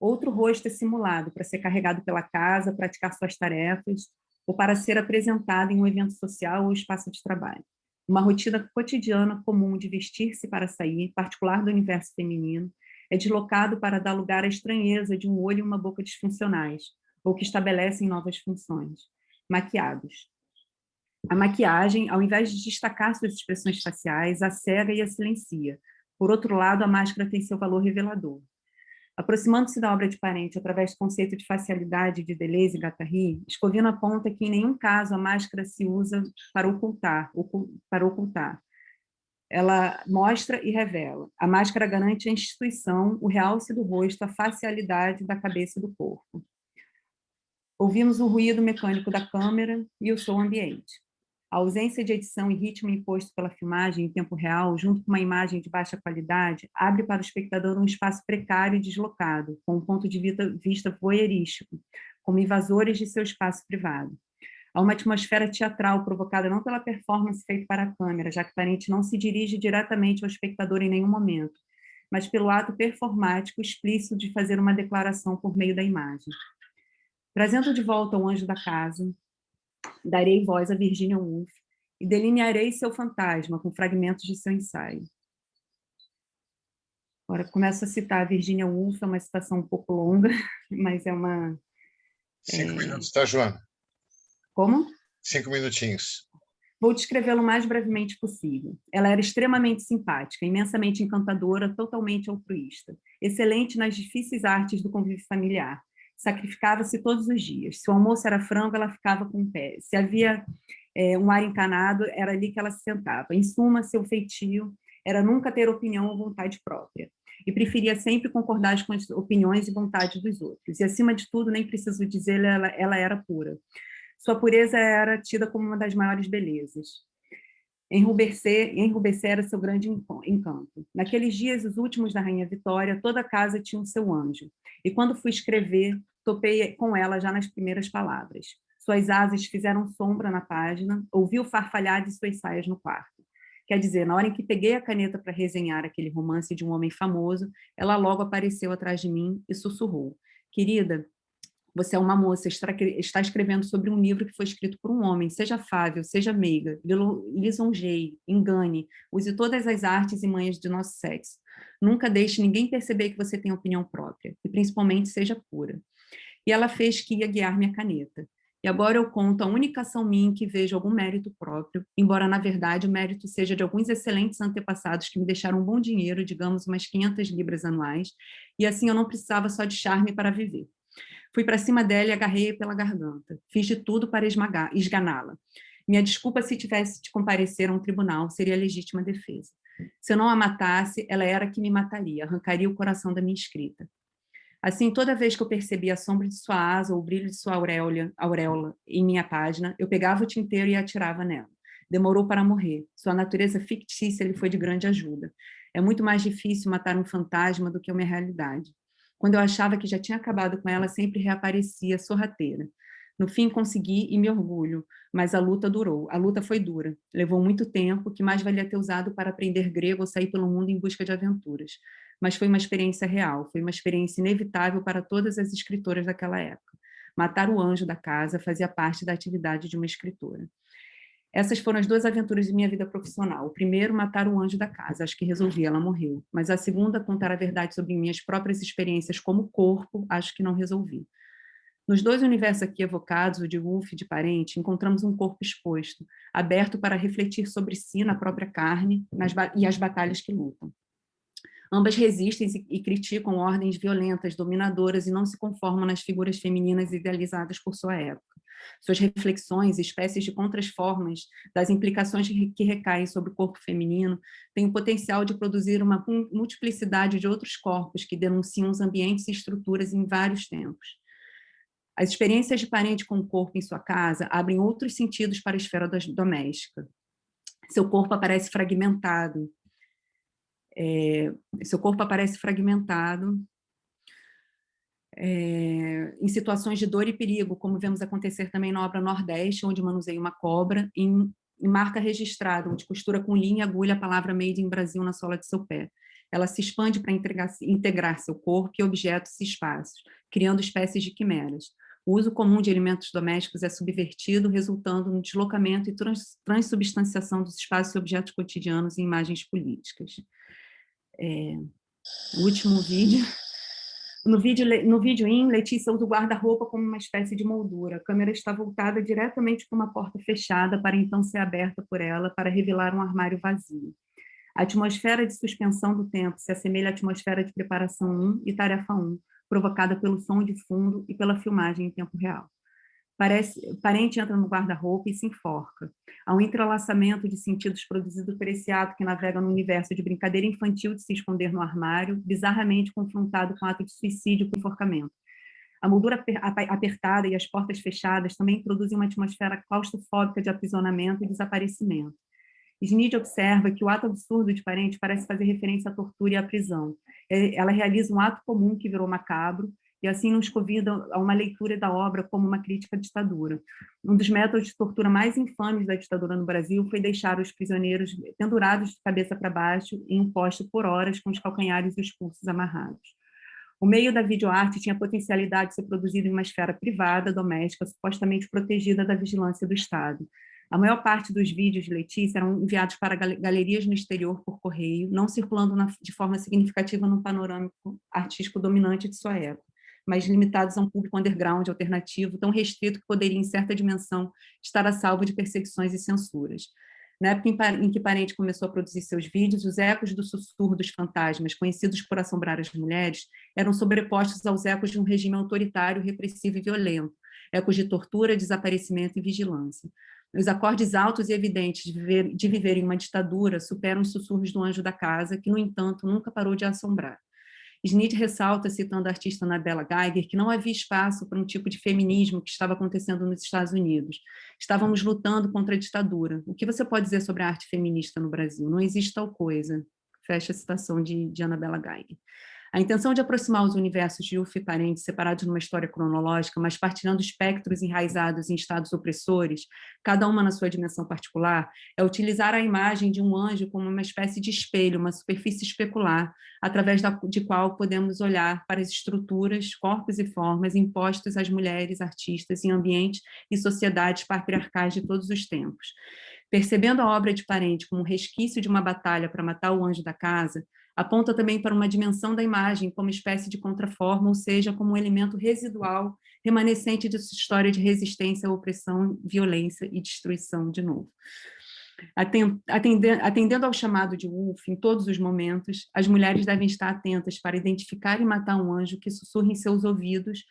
Outro rosto é simulado para ser carregado pela casa, praticar suas tarefas, ou para ser apresentado em um evento social ou espaço de trabalho. Uma rotina cotidiana comum de vestir-se para sair, particular do universo feminino, é deslocado para dar lugar à estranheza de um olho e uma boca disfuncionais, ou que estabelecem novas funções. Maquiados. A maquiagem, ao invés de destacar suas expressões faciais, a cega e a silencia. Por outro lado, a máscara tem seu valor revelador. Aproximando-se da obra de Parente através do conceito de facialidade de Deleuze e Guattari, Scovino aponta que em nenhum caso a máscara se usa para ocultar. Ela mostra e revela. A máscara garante a instituição, o realce do rosto, a facialidade da cabeça e do corpo. Ouvimos o ruído mecânico da câmera e o som ambiente. A ausência de edição e ritmo imposto pela filmagem em tempo real, junto com uma imagem de baixa qualidade, abre para o espectador um espaço precário e deslocado, com um ponto de vista voyeurístico, como invasores de seu espaço privado. Há uma atmosfera teatral provocada não pela performance feita para a câmera, já que Parente não se dirige diretamente ao espectador em nenhum momento, mas pelo ato performático explícito de fazer uma declaração por meio da imagem. Trazendo de volta o anjo da casa, darei voz a Virginia Woolf e delinearei seu fantasma com fragmentos de seu ensaio. Agora, começo a citar a Virginia Woolf, é uma citação um pouco longa, mas é uma... 5 minutos, tá, Joana? Como? 5 minutinhos. Vou descrevê-lo o mais brevemente possível. Ela era extremamente simpática, imensamente encantadora, totalmente altruísta, excelente nas difíceis artes do convívio familiar. Sacrificava-se todos os dias. Se o almoço era frango, ela ficava com o pé. Se havia um ar encanado, era ali que ela se sentava. Em suma, seu feitio era nunca ter opinião ou vontade própria. E preferia sempre concordar com as opiniões e vontades dos outros. E, acima de tudo, nem preciso dizer, ela era pura. Sua pureza era tida como uma das maiores belezas. Enrubescer era seu grande encanto. Naqueles dias, os últimos da Rainha Vitória, toda a casa tinha o seu anjo. E quando fui escrever, topei com ela já nas primeiras palavras. Suas asas fizeram sombra na página, ouvi o farfalhar de suas saias no quarto. Quer dizer, na hora em que peguei a caneta para resenhar aquele romance de um homem famoso, ela logo apareceu atrás de mim e sussurrou: querida, você é uma moça, está escrevendo sobre um livro que foi escrito por um homem. Seja afável, seja meiga, lisonjeie, engane, use todas as artes e manhas de nosso sexo. Nunca deixe ninguém perceber que você tem opinião própria, e principalmente seja pura. E ela fez que ia guiar minha caneta. E agora eu conto a única ação minha em que vejo algum mérito próprio, embora, na verdade, o mérito seja de alguns excelentes antepassados que me deixaram um bom dinheiro, digamos, umas 500 libras anuais, e assim eu não precisava só de charme para viver. Fui para cima dela e agarrei-a pela garganta. Fiz de tudo para esganá-la. Minha desculpa se tivesse de comparecer a um tribunal seria legítima defesa. Se eu não a matasse, ela era que me mataria, arrancaria o coração da minha escrita. Assim, toda vez que eu percebia a sombra de sua asa ou o brilho de sua auréola em minha página, eu pegava o tinteiro e atirava nela. Demorou para morrer. Sua natureza fictícia lhe foi de grande ajuda. É muito mais difícil matar um fantasma do que uma realidade. Quando eu achava que já tinha acabado com ela, sempre reaparecia sorrateira. No fim, consegui e me orgulho, mas a luta durou. A luta foi dura. Levou muito tempo, que mais valia ter usado para aprender grego ou sair pelo mundo em busca de aventuras. Mas foi uma experiência real, foi uma experiência inevitável para todas as escritoras daquela época. Matar o anjo da casa fazia parte da atividade de uma escritora. Essas foram as 2 aventuras de minha vida profissional. O primeiro, matar o anjo da casa. Acho que resolvi, ela morreu. Mas a segunda, contar a verdade sobre minhas próprias experiências como corpo, acho que não resolvi. Nos 2 universos aqui evocados, o de Woolf e de Parente, encontramos um corpo exposto, aberto para refletir sobre si na própria carne e as batalhas que lutam. Ambas resistem e criticam ordens violentas, dominadoras e não se conformam nas figuras femininas idealizadas por sua época. Suas reflexões, espécies de contras-formas das implicações que recaem sobre o corpo feminino, têm o potencial de produzir uma multiplicidade de outros corpos que denunciam os ambientes e estruturas em vários tempos. As experiências de Parente com o corpo em sua casa abrem outros sentidos para a esfera doméstica. Seu corpo aparece fragmentado. Em situações de dor e perigo, como vemos acontecer também na obra Nordeste, onde manuseia uma cobra, em marca registrada, onde costura com linha e agulha a palavra Made in Brasil na sola de seu pé. Ela se expande para integrar seu corpo e objetos e espaços, criando espécies de quimeras. O uso comum de elementos domésticos é subvertido, resultando no deslocamento e transubstanciação dos espaços e objetos cotidianos em imagens políticas. O último vídeo. No vídeo Letícia usa o guarda-roupa como uma espécie de moldura. A câmera está voltada diretamente para uma porta fechada para então ser aberta por ela para revelar um armário vazio. A atmosfera de suspensão do tempo se assemelha à atmosfera de preparação 1 e tarefa 1, provocada pelo som de fundo e pela filmagem em tempo real. Parente entra no guarda-roupa e se enforca. Há um entrelaçamento de sentidos produzido por esse ato que navega no universo de brincadeira infantil de se esconder no armário, bizarramente confrontado com o ato de suicídio com enforcamento. A moldura apertada e as portas fechadas também produzem uma atmosfera claustrofóbica de aprisionamento e desaparecimento. Sneed observa que o ato absurdo de Parente parece fazer referência à tortura e à prisão. Ela realiza um ato comum que virou macabro, e assim nos convida a uma leitura da obra como uma crítica à ditadura. Um dos métodos de tortura mais infames da ditadura no Brasil foi deixar os prisioneiros pendurados de cabeça para baixo em um poste por horas com os calcanhares e os pulsos amarrados. O meio da videoarte tinha a potencialidade de ser produzido em uma esfera privada, doméstica, supostamente protegida da vigilância do Estado. A maior parte dos vídeos de Letícia eram enviados para galerias no exterior por correio, não circulando de forma significativa no panorâmico artístico dominante de sua época, mas limitados a um público underground alternativo, tão restrito que poderia, em certa dimensão, estar a salvo de perseguições e censuras. Na época em que Parente começou a produzir seus vídeos, os ecos do sussurro dos fantasmas, conhecidos por assombrar as mulheres, eram sobrepostos aos ecos de um regime autoritário, repressivo e violento, ecos de tortura, desaparecimento e vigilância. Os acordes altos e evidentes de viver em uma ditadura superam os sussurros do anjo da casa, que, no entanto, nunca parou de assombrar. Sneed ressalta, citando a artista Annabella Geiger, que não havia espaço para um tipo de feminismo que estava acontecendo nos Estados Unidos. Estávamos lutando contra a ditadura. O que você pode dizer sobre a arte feminista no Brasil? Não existe tal coisa. Fecha a citação de Annabella Geiger. A intenção de aproximar os universos de Woolf e Parente separados numa história cronológica, mas partilhando espectros enraizados em estados opressores, cada uma na sua dimensão particular, é utilizar a imagem de um anjo como uma espécie de espelho, uma superfície especular, através de qual podemos olhar para as estruturas, corpos e formas impostos às mulheres artistas em ambientes e sociedades patriarcais de todos os tempos. Percebendo a obra de Parente como um resquício de uma batalha para matar o anjo da casa, aponta também para uma dimensão da imagem como espécie de contraforma, ou seja, como um elemento residual, remanescente de sua história de resistência à opressão, violência e destruição de novo. Atendendo ao chamado de Woolf, em todos os momentos, as mulheres devem estar atentas para identificar e matar um anjo que sussurra em seus ouvidos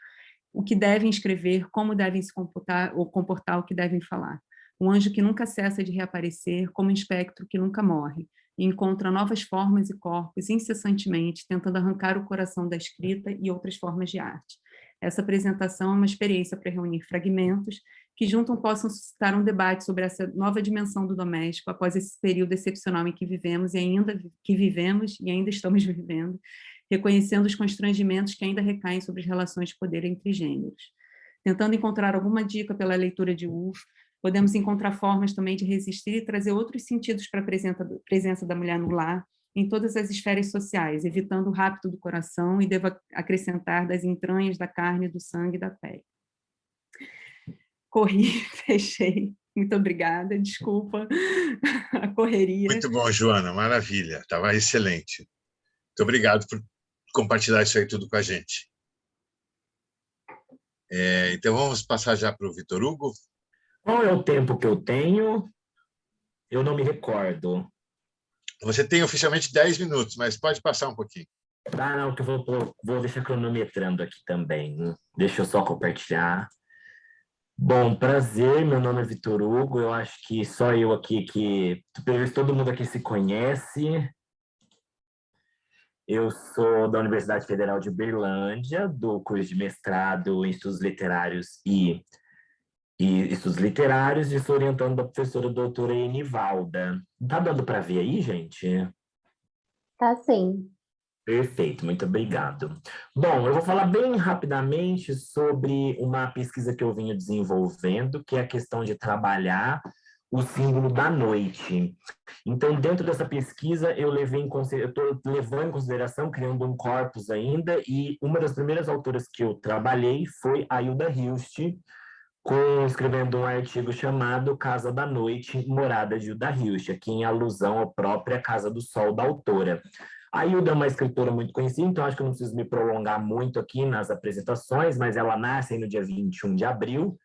o que devem escrever, como devem se comportar, o que devem falar. Um anjo que nunca cessa de reaparecer, como um espectro que nunca morre, e encontra novas formas e corpos incessantemente, tentando arrancar o coração da escrita e outras formas de arte. Essa apresentação é uma experiência para reunir fragmentos que juntos possam suscitar um debate sobre essa nova dimensão do doméstico após esse período excepcional em que vivemos e ainda estamos vivendo, reconhecendo os constrangimentos que ainda recaem sobre as relações de poder entre gêneros. Tentando encontrar alguma dica pela leitura de Woolf, podemos encontrar formas também de resistir e trazer outros sentidos para a presença da mulher no lar, em todas as esferas sociais, evitando o rapto do coração e devo acrescentar das entranhas, da carne, do sangue e da pele. Corri, fechei. Muito obrigada, desculpa a correria. Muito bom, Joana, maravilha, estava excelente. Muito obrigado por compartilhar isso aí tudo com a gente. Então, vamos passar já para o Vitor Hugo. Qual é o tempo que eu tenho? Eu não me recordo. Você tem oficialmente 10 minutos, mas pode passar um pouquinho. Ah, não, que eu vou deixar cronometrando aqui também. Deixa eu só compartilhar. Bom, prazer, meu nome é Vitor Hugo, eu acho que só eu aqui todo mundo aqui se conhece. Eu sou da Universidade Federal de Berlândia, do curso de mestrado em Estudos Literários e Estudos Literários, e sou orientando da professora doutora Enivalda. Tá dando para ver aí, gente? Tá sim. Perfeito, muito obrigado. Bom, eu vou falar bem rapidamente sobre uma pesquisa que eu venho desenvolvendo, que é a questão de trabalhar o símbolo da noite. Então, dentro dessa pesquisa, eu estou levando em consideração, criando um corpus ainda, e uma das primeiras autoras que eu trabalhei foi a Hilda Hilst, escrevendo um artigo chamado Casa da Noite, Morada de Hilda Hilst, aqui em alusão à própria Casa do Sol da autora. A Hilda é uma escritora muito conhecida, então acho que eu não preciso me prolongar muito aqui nas apresentações, mas ela nasce no dia 21 de abril,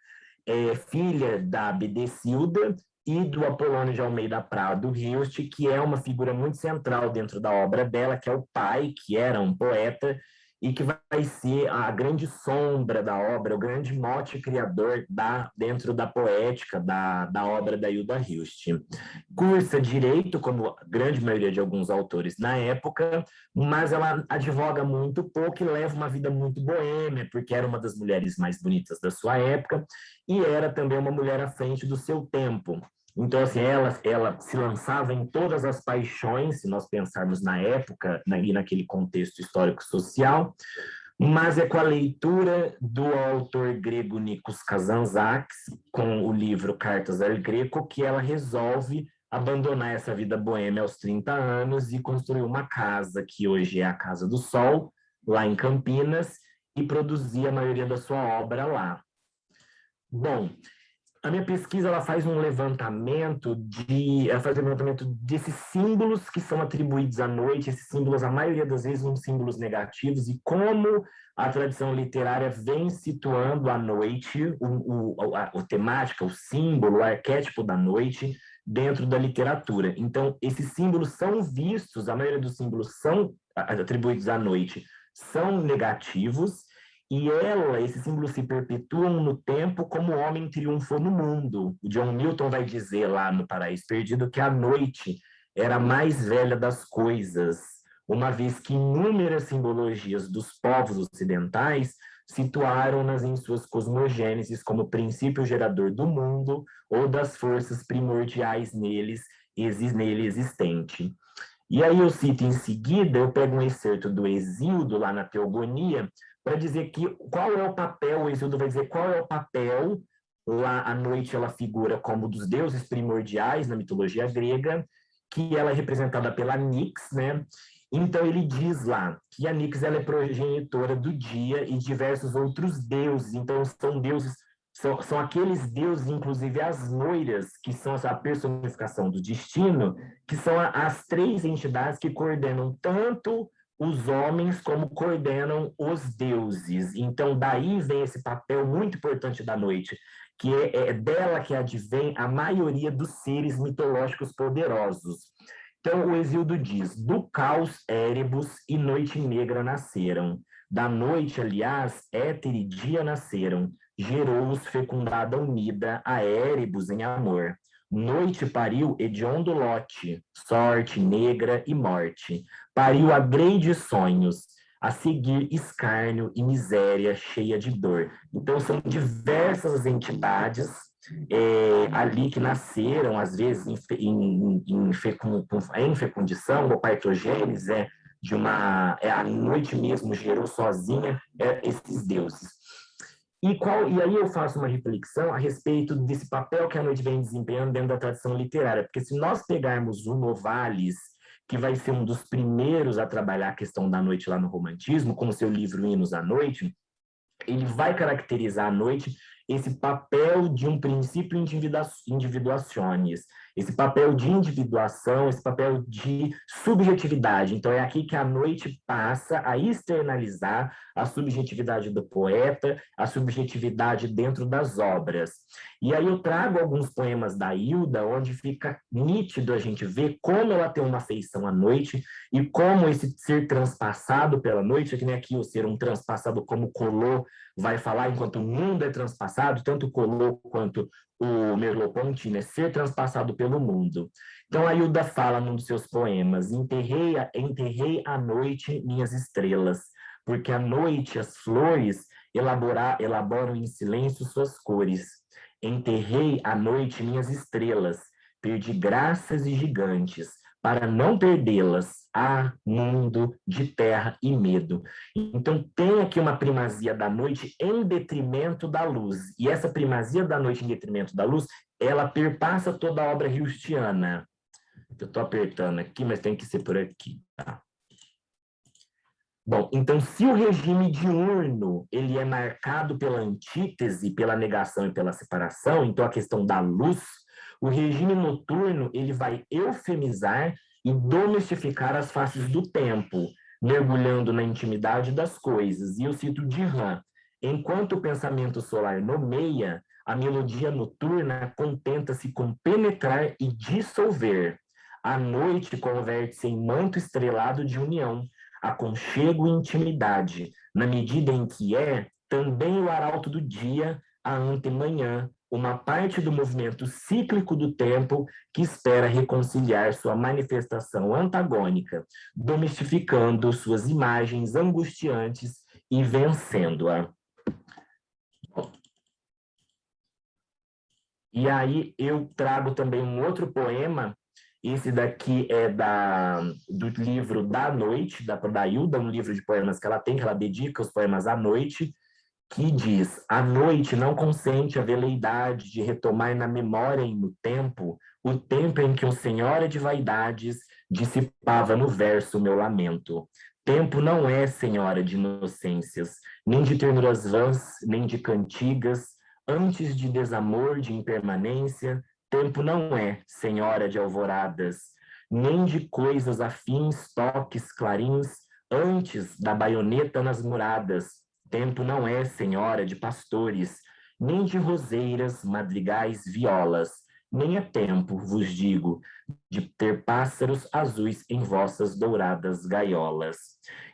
é filha da Abdecilda e do Apolônio de Almeida Prado Hilst, que é uma figura muito central dentro da obra dela, que é o pai, que era um poeta, e que vai ser a grande sombra da obra, o grande mote criador dentro da poética da obra da Hilda Hilst. Cursa Direito, como a grande maioria de alguns autores na época, mas ela advoga muito pouco e leva uma vida muito boêmia, porque era uma das mulheres mais bonitas da sua época e era também uma mulher à frente do seu tempo. Então, assim, ela se lançava em todas as paixões, se nós pensarmos na época e naquele contexto histórico-social, mas é com a leitura do autor grego Nikos Kazantzakis, com o livro Cartas al Greco, que ela resolve abandonar essa vida boêmia aos 30 anos e construir uma casa, que hoje é a Casa do Sol, lá em Campinas, e produzir a maioria da sua obra lá. Bom, a minha pesquisa ela faz um levantamento desses símbolos que são atribuídos à noite, esses símbolos, a maioria das vezes, são símbolos negativos, e como a tradição literária vem situando a noite, a temática, o símbolo, o arquétipo da noite, dentro da literatura. Então, esses símbolos são vistos, a maioria dos símbolos são atribuídos à noite, são negativos, e esses símbolos se perpetuam no tempo como o homem triunfou no mundo. O John Milton vai dizer lá no Paraíso Perdido que a noite era a mais velha das coisas, uma vez que inúmeras simbologias dos povos ocidentais situaram-nas em suas cosmogêneses como princípio gerador do mundo ou das forças primordiais nele existente. E aí eu cito em seguida, eu pego um excerto do Hesíodo, lá na Teogonia, para dizer qual é o papel, o Hesíodo vai dizer qual é o papel, lá à noite ela figura como dos deuses primordiais na mitologia grega, que ela é representada pela Nix, né? Então ele diz lá que a Nix ela é progenitora do dia e diversos outros deuses, então são deuses, são aqueles deuses, inclusive as moiras, que são a personificação do destino, que são as três entidades que coordenam tanto os homens como coordenam os deuses. Então, daí vem esse papel muito importante da noite, que é dela que advém a maioria dos seres mitológicos poderosos. Então, o Hesíodo diz, do caos Erebus e noite negra nasceram. Da noite, aliás, éter e dia nasceram. Gerou-os fecundada unida a Erebus em amor. Noite pariu hediondo lote, sorte, negra e morte. Pariu a grandes sonhos, a seguir escárnio e miséria cheia de dor. Então, são diversas entidades ali que nasceram, às vezes, em fecundição ou partogênese, a noite mesmo gerou sozinha esses deuses. E aí eu faço uma reflexão a respeito desse papel que a noite vem desempenhando dentro da tradição literária, porque se nós pegarmos o Novalis, que vai ser um dos primeiros a trabalhar a questão da noite lá no romantismo, com o seu livro Hinos à Noite, ele vai caracterizar a noite esse papel de um princípio individuationis, esse papel de individuação, esse papel de subjetividade. Então, é aqui que a noite passa a externalizar a subjetividade do poeta, a subjetividade dentro das obras. E aí eu trago alguns poemas da Hilda, onde fica nítido a gente ver como ela tem uma afeição à noite e como esse ser transpassado pela noite, que nem aqui o ser um transpassado como Collot vai falar, enquanto o mundo é transpassado, tanto Collot quanto o Merleau-Ponty, né, ser transpassado pelo mundo. Então a Hilda fala num dos seus poemas: enterrei à noite minhas estrelas, porque à noite as flores elaboram em silêncio suas cores. Enterrei à noite minhas estrelas, perdi graças e gigantes, para não perdê-las, mundo de terra e medo. Então, tem aqui uma primazia da noite em detrimento da luz. E essa primazia da noite em detrimento da luz, ela perpassa toda a obra hilstiana. Eu estou apertando aqui, mas tem que ser por aqui, tá? Bom, então, se o regime diurno ele é marcado pela antítese, pela negação e pela separação, então a questão da luz, o regime noturno ele vai eufemizar e domestificar as faces do tempo, mergulhando na intimidade das coisas. E eu cito Dirhan: enquanto o pensamento solar nomeia, a melodia noturna contenta-se com penetrar e dissolver. A noite converte-se em manto estrelado de união, aconchego e intimidade, na medida em que é também o arauto do dia, a antemanhã, uma parte do movimento cíclico do tempo que espera reconciliar sua manifestação antagônica, domestificando suas imagens angustiantes e vencendo-a. E aí eu trago também um outro poema. Esse daqui é do livro Da Noite, da Hilda, um livro de poemas que ela tem, que ela dedica os poemas à noite, que diz: a noite não consente a veleidade de retomar na memória e no tempo o tempo em que o senhora de vaidades dissipava no verso meu lamento. Tempo não é senhora de inocências, nem de ternuras vãs, nem de cantigas, antes de desamor, de impermanência. Tempo não é senhora de alvoradas, nem de coisas afins, toques, clarins, antes da baioneta nas muradas. Tempo não é senhora de pastores, nem de roseiras, madrigais, violas, nem é tempo, vos digo, de ter pássaros azuis em vossas douradas gaiolas.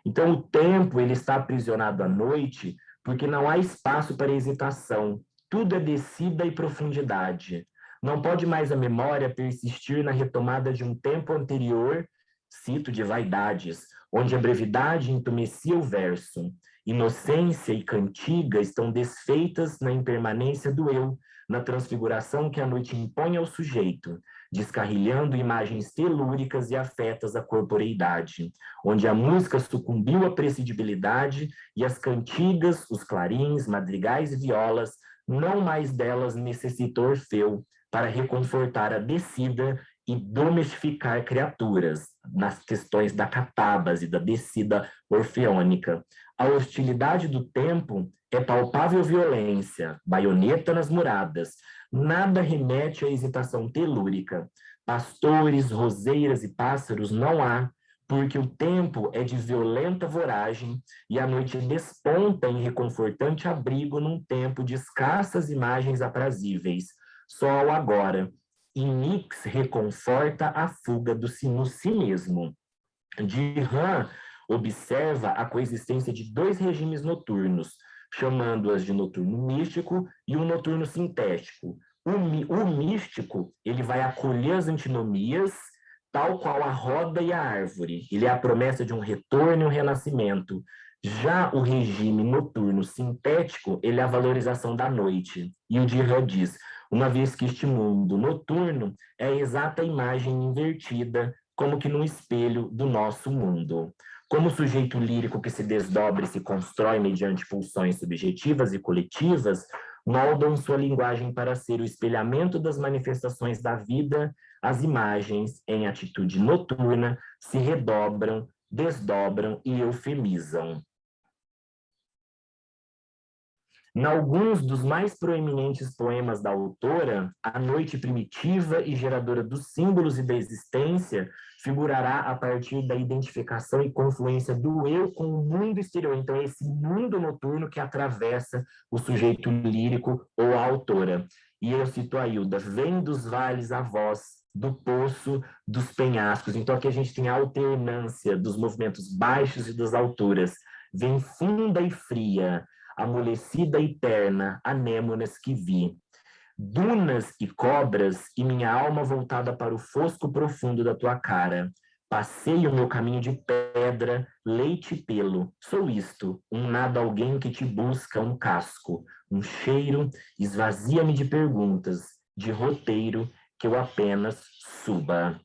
Então o tempo ele está aprisionado à noite porque não há espaço para hesitação, tudo é descida e profundidade. Não pode mais a memória persistir na retomada de um tempo anterior, cito de vaidades, onde a brevidade entumecia o verso. Inocência e cantiga estão desfeitas na impermanência do eu, na transfiguração que a noite impõe ao sujeito, descarrilhando imagens telúricas e afetas à corporeidade, onde a música sucumbiu à prescindibilidade e as cantigas, os clarins, madrigais e violas, não mais delas necessita Orfeu para reconfortar a descida e domestificar criaturas, nas questões da catábase, da descida orfeônica. A hostilidade do tempo é palpável violência, baioneta nas muradas, nada remete à hesitação telúrica. Pastores, roseiras e pássaros não há, porque o tempo é de violenta voragem e a noite desponta em reconfortante abrigo num tempo de escassas imagens aprazíveis. Só o agora. E Nix reconforta a fuga no si mesmo. Dirhan observa a coexistência de dois regimes noturnos, chamando-as de noturno místico e um noturno sintético. O místico ele vai acolher as antinomias, tal qual a roda e a árvore. Ele é a promessa de um retorno e um renascimento. Já o regime noturno sintético, ele é a valorização da noite. E o Dirhan diz: uma vez que este mundo noturno é a exata imagem invertida, como que num espelho do nosso mundo. Como sujeito lírico que se desdobra e se constrói mediante pulsões subjetivas e coletivas, moldam sua linguagem para ser o espelhamento das manifestações da vida, as imagens, em atitude noturna, se redobram, desdobram e eufemizam. Em alguns dos mais proeminentes poemas da autora, a noite primitiva e geradora dos símbolos e da existência figurará a partir da identificação e confluência do eu com o mundo exterior. Então, é esse mundo noturno que atravessa o sujeito lírico ou a autora. E eu cito a Hilda: vem dos vales a voz, do poço, dos penhascos. Então, aqui a gente tem a alternância dos movimentos baixos e das alturas. Vem funda e fria, amolecida e terna, anêmonas que vi. Dunas e cobras, e minha alma voltada para o fosco profundo da tua cara. Passei o meu caminho de pedra, leite e pelo. Sou isto, um nada alguém que te busca, um casco, um cheiro, esvazia-me de perguntas, de roteiro, que eu apenas suba.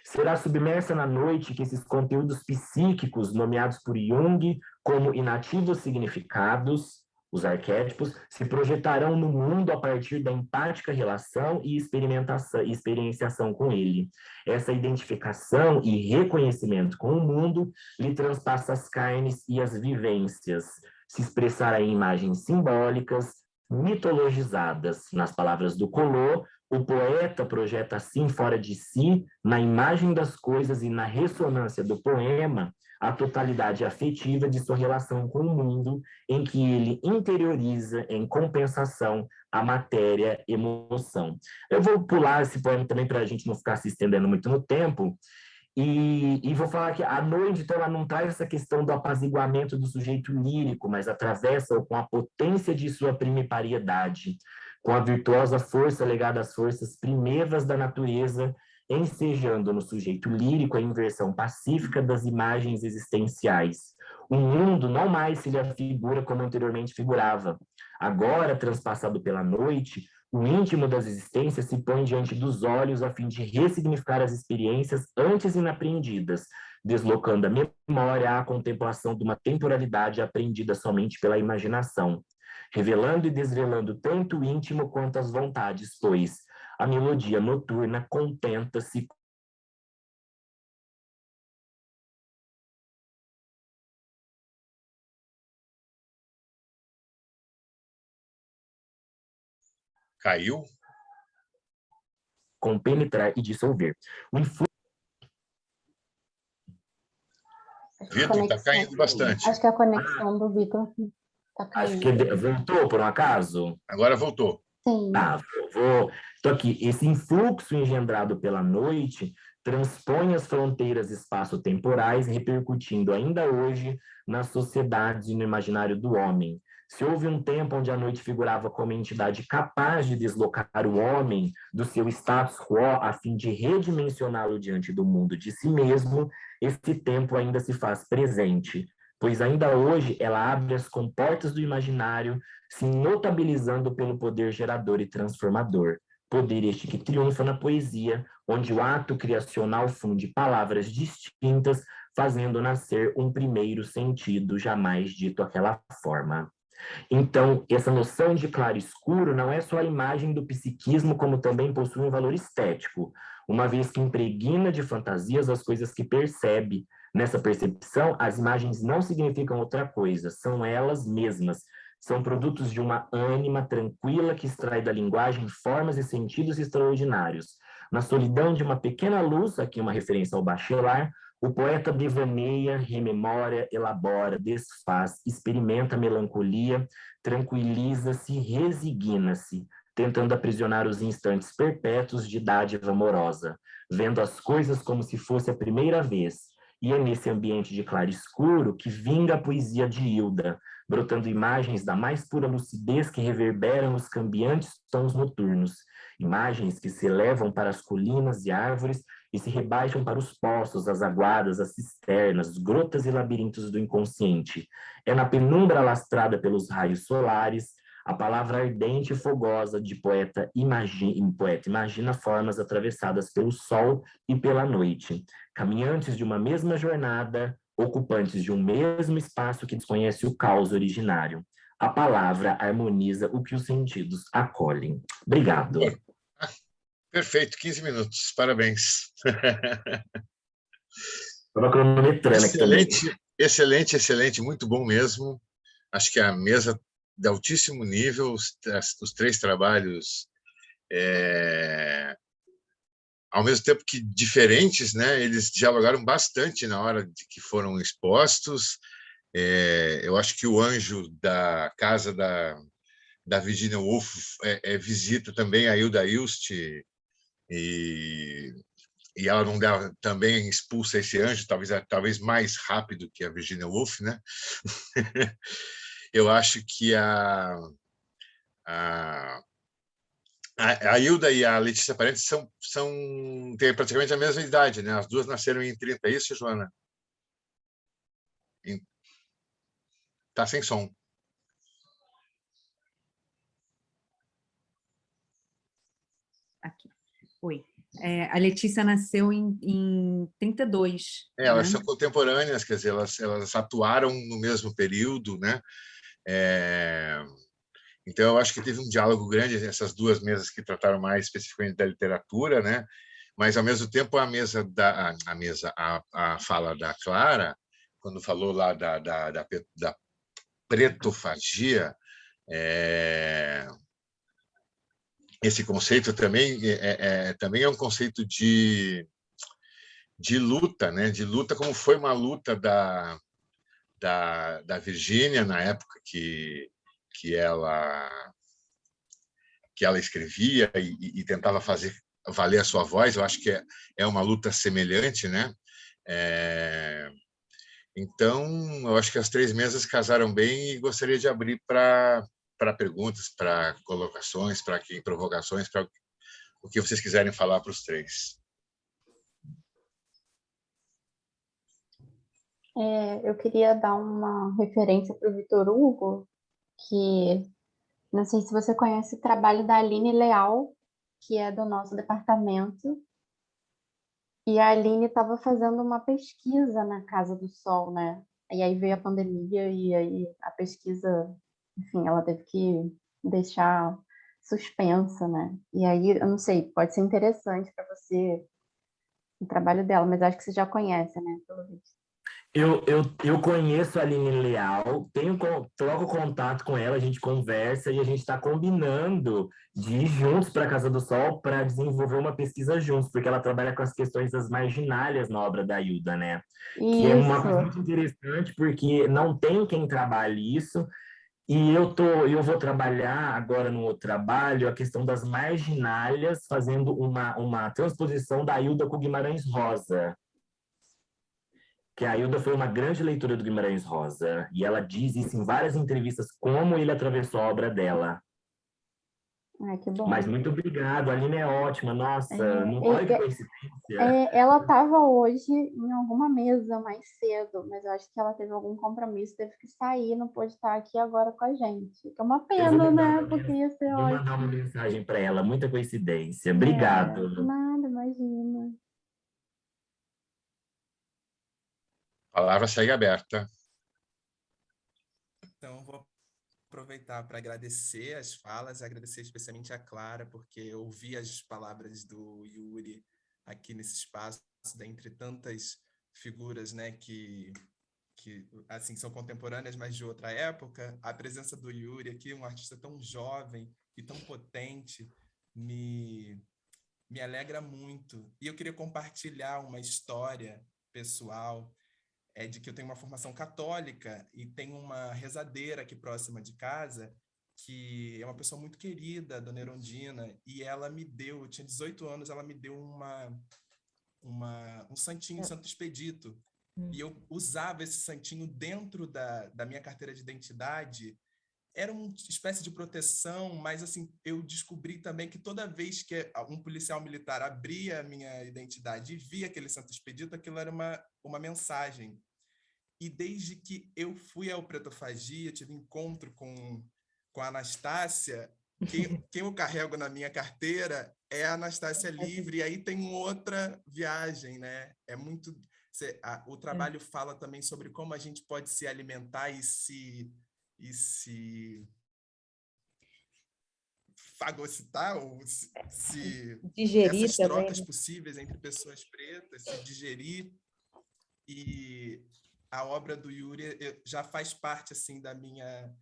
Será submersa na noite que esses conteúdos psíquicos, nomeados por Jung como inativos significados, os arquétipos, se projetarão no mundo a partir da empática relação e experienciação com ele. Essa identificação e reconhecimento com o mundo lhe transpassa as carnes e as vivências, se expressará em imagens simbólicas, mitologizadas. Nas palavras do Collot, o poeta projeta assim fora de si, na imagem das coisas e na ressonância do poema, a totalidade afetiva de sua relação com o mundo, em que ele interioriza, em compensação, a matéria-emoção. Eu vou pular esse poema também para a gente não ficar se estendendo muito no tempo, e vou falar que a noite, então, ela não traz essa questão do apaziguamento do sujeito lírico, mas atravessa-o com a potência de sua primipariedade, com a virtuosa força legada às forças primevas da natureza, ensejando no sujeito lírico a inversão pacífica das imagens existenciais. O mundo não mais se lhe afigura como anteriormente figurava. Agora, transpassado pela noite, o íntimo das existências se põe diante dos olhos a fim de ressignificar as experiências antes inapreendidas, deslocando a memória à contemplação de uma temporalidade apreendida somente pela imaginação, revelando e desvelando tanto o íntimo quanto as vontades, pois a melodia noturna contenta-se Caiu? com penetrar e dissolver. O Vitor, está caindo bastante. Acho que a conexão do Vitor está Acho caindo. que voltou, por um acaso? Agora voltou. Sim. Tá, Então aqui, esse influxo engendrado pela noite transpõe as fronteiras espaço-temporais, repercutindo ainda hoje nas sociedades e no imaginário do homem. Se houve um tempo onde a noite figurava como entidade capaz de deslocar o homem do seu status quo a fim de redimensioná-lo diante do mundo de si mesmo, esse tempo ainda se faz presente, pois ainda hoje ela abre as comportas do imaginário, se notabilizando pelo poder gerador e transformador. Poder este que triunfa na poesia, onde o ato criacional funde palavras distintas, fazendo nascer um primeiro sentido jamais dito àquela forma. Então, essa noção de claro-escuro não é só a imagem do psiquismo, como também possui um valor estético, uma vez que impregna de fantasias as coisas que percebe. Nessa percepção, as imagens não significam outra coisa, são elas mesmas. São produtos de uma ânima tranquila que extrai da linguagem formas e sentidos extraordinários. Na solidão de uma pequena luz, aqui uma referência ao Bachelard, o poeta devaneia, rememora, elabora, desfaz, experimenta a melancolia, tranquiliza-se, resigna-se, tentando aprisionar os instantes perpétuos de dádiva amorosa, vendo as coisas como se fosse a primeira vez. E é nesse ambiente de claro-escuro que vinga a poesia de Hilda, brotando imagens da mais pura lucidez que reverberam os cambiantes tons noturnos, imagens que se elevam para as colinas e árvores e se rebaixam para os poços, as aguadas, as cisternas, grotas e labirintos do inconsciente. É na penumbra lastrada pelos raios solares, a palavra ardente e fogosa de poeta imagina formas atravessadas pelo sol e pela noite, caminhantes de uma mesma jornada, ocupantes de um mesmo espaço que desconhece o caos originário. A palavra harmoniza o que os sentidos acolhem. Obrigado. Perfeito, 15 minutos, parabéns. Estava cronometrando aqui também. Excelente, excelente, muito bom mesmo. Acho que a mesa de altíssimo nível, os três trabalhos, ao mesmo tempo que diferentes, né? Eles dialogaram bastante na hora de que foram expostos. Eu acho que o anjo da casa da Virginia Woolf visita também a Hilda Ilst, e ela não dá, também expulsa esse anjo, talvez mais rápido que a Virginia Woolf, né? Eu acho que a Hilda e a Letícia Parentes têm praticamente a mesma idade, né? As duas nasceram em 30, é isso, Joana? Tá sem som. Aqui. Oi. A Letícia nasceu em 32. Elas né? são contemporâneas, quer dizer, elas atuaram no mesmo período, né? Então, eu acho que teve um diálogo grande essas duas mesas que trataram mais especificamente da literatura, né? Mas, ao mesmo tempo, a fala da Clara, quando falou lá da pretofagia, esse conceito também é um conceito de luta, né? De luta, como foi uma luta da Virgínia na época que ela escrevia e tentava fazer valer a sua voz. Eu acho que é uma luta semelhante, né? Então, eu acho que as três mesas casaram bem e gostaria de abrir para perguntas, para colocações, para provocações, para o que vocês quiserem falar para os três. Eu queria dar uma referência para o Vitor Hugo, que não sei se você conhece o trabalho da Aline Leal, que é do nosso departamento. E a Aline estava fazendo uma pesquisa na Casa do Sol, né? E aí veio a pandemia e aí a pesquisa, enfim, ela teve que deixar suspensa, né? E aí, eu não sei, pode ser interessante para você o trabalho dela, mas acho que você já conhece, né? Pelo visto. Eu conheço a Aline Leal, troco contato com ela, a gente conversa e a gente está combinando de ir juntos para a Casa do Sol para desenvolver uma pesquisa juntos, porque ela trabalha com as questões das marginálias na obra da Hilda, né? Que é uma coisa muito interessante, porque não tem quem trabalhe isso, e eu vou trabalhar agora no outro trabalho a questão das marginálias, fazendo uma transposição da Hilda com Guimarães Rosa. Que a Hilda foi uma grande leitura do Guimarães Rosa, e ela diz isso em várias entrevistas, como ele atravessou a obra dela. Ai, que bom. Mas muito obrigado, a Aline é ótima, nossa, olha que coincidência. Ela estava hoje em alguma mesa mais cedo, mas eu acho que ela teve algum compromisso, teve que sair, não pôde estar aqui agora com a gente. Que é uma pena, né? Porque ia ser ótimo. Vou mandar uma mensagem para ela, muita coincidência. Obrigado. Nada, imagina. A palavra segue aberta. Então, vou aproveitar para agradecer as falas, agradecer especialmente a Clara, porque eu ouvi as palavras do Yuri aqui nesse espaço, dentre tantas figuras, né, que assim, são contemporâneas, mas de outra época. A presença do Yuri aqui, um artista tão jovem e tão potente, me alegra muito. E eu queria compartilhar uma história pessoal, de que eu tenho uma formação católica e tenho uma rezadeira aqui próxima de casa, que é uma pessoa muito querida, a Dona Erondina, e ela me deu, eu tinha 18 anos, ela me deu um santinho Santo Expedito, e eu usava esse santinho dentro da minha carteira de identidade. Era uma espécie de proteção, mas assim, eu descobri também que toda vez que um policial militar abria a minha identidade e via aquele Santo Expedito, aquilo era uma mensagem. E desde que eu fui ao Pretofagia, tive encontro com a Anastácia, quem eu carrego na minha carteira é a Anastácia Livre, e aí tem outra viagem, né? o trabalho fala também sobre como a gente pode se alimentar e se fagocitar, ou Digerir essas também, trocas né? possíveis entre pessoas pretas, se digerir. E a obra do Yuri já faz parte assim da minha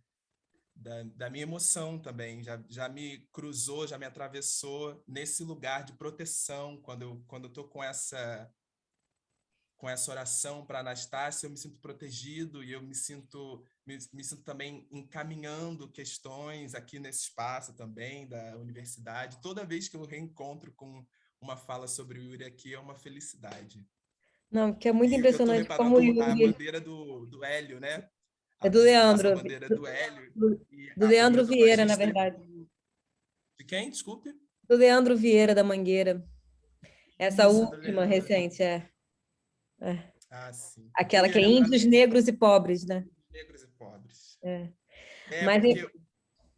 emoção também, já me cruzou, já me atravessou nesse lugar de proteção. Quando eu estou com essa oração para Anastácia, eu me sinto protegido, e eu me sinto também encaminhando questões aqui nesse espaço também da universidade. Toda vez que eu reencontro com uma fala sobre o Yuri aqui, é uma felicidade. Não, que é muito E eu estou impressionante como o reparando a Yuri... bandeira do Hélio, né? É do Apresentação Leandro, a bandeira do Hélio. E do o Leandro Vieira, na protofagista verdade. de quem? Desculpe? Do Leandro Vieira, da Mangueira. Essa Isso, do última, Leandro. recente, é. Sim. Aquela Eu que é ia lembrar índios, negros e pobres, né? negros e pobres. Mas Porque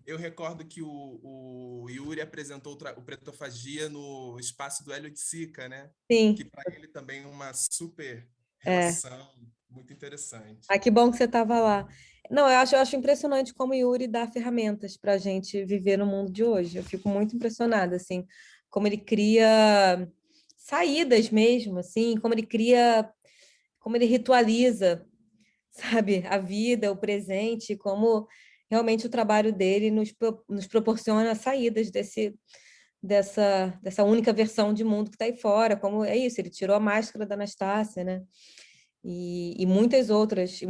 eu recordo que o Yuri apresentou o Pretofagia no espaço do Hélio de Sica, né? sim, Que para ele também é uma super relação muito interessante. que bom que você estava lá. Não, eu acho impressionante como o Yuri dá ferramentas para a gente viver no mundo de hoje. Eu fico muito impressionada, assim, como ele cria saídas mesmo, assim, como ele ritualiza, sabe, a vida, o presente, como realmente o trabalho dele nos proporciona saídas dessa única versão de mundo que está aí fora, como é isso, ele tirou a máscara da Anastácia, né? E muitos outros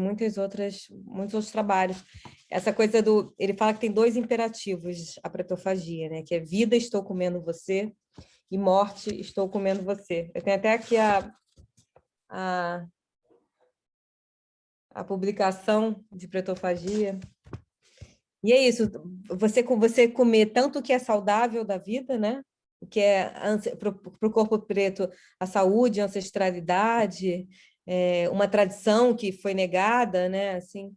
trabalhos. Essa coisa ele fala que tem 2 imperativos, a pretofagia, né? Que é vida, estou comendo você, e morte, estou comendo você. Eu tenho até aqui a publicação de pretofagia. E é isso, você comer tanto o que é saudável da vida, né? O que é para o corpo preto, a saúde, a ancestralidade, uma tradição que foi negada, né? Assim,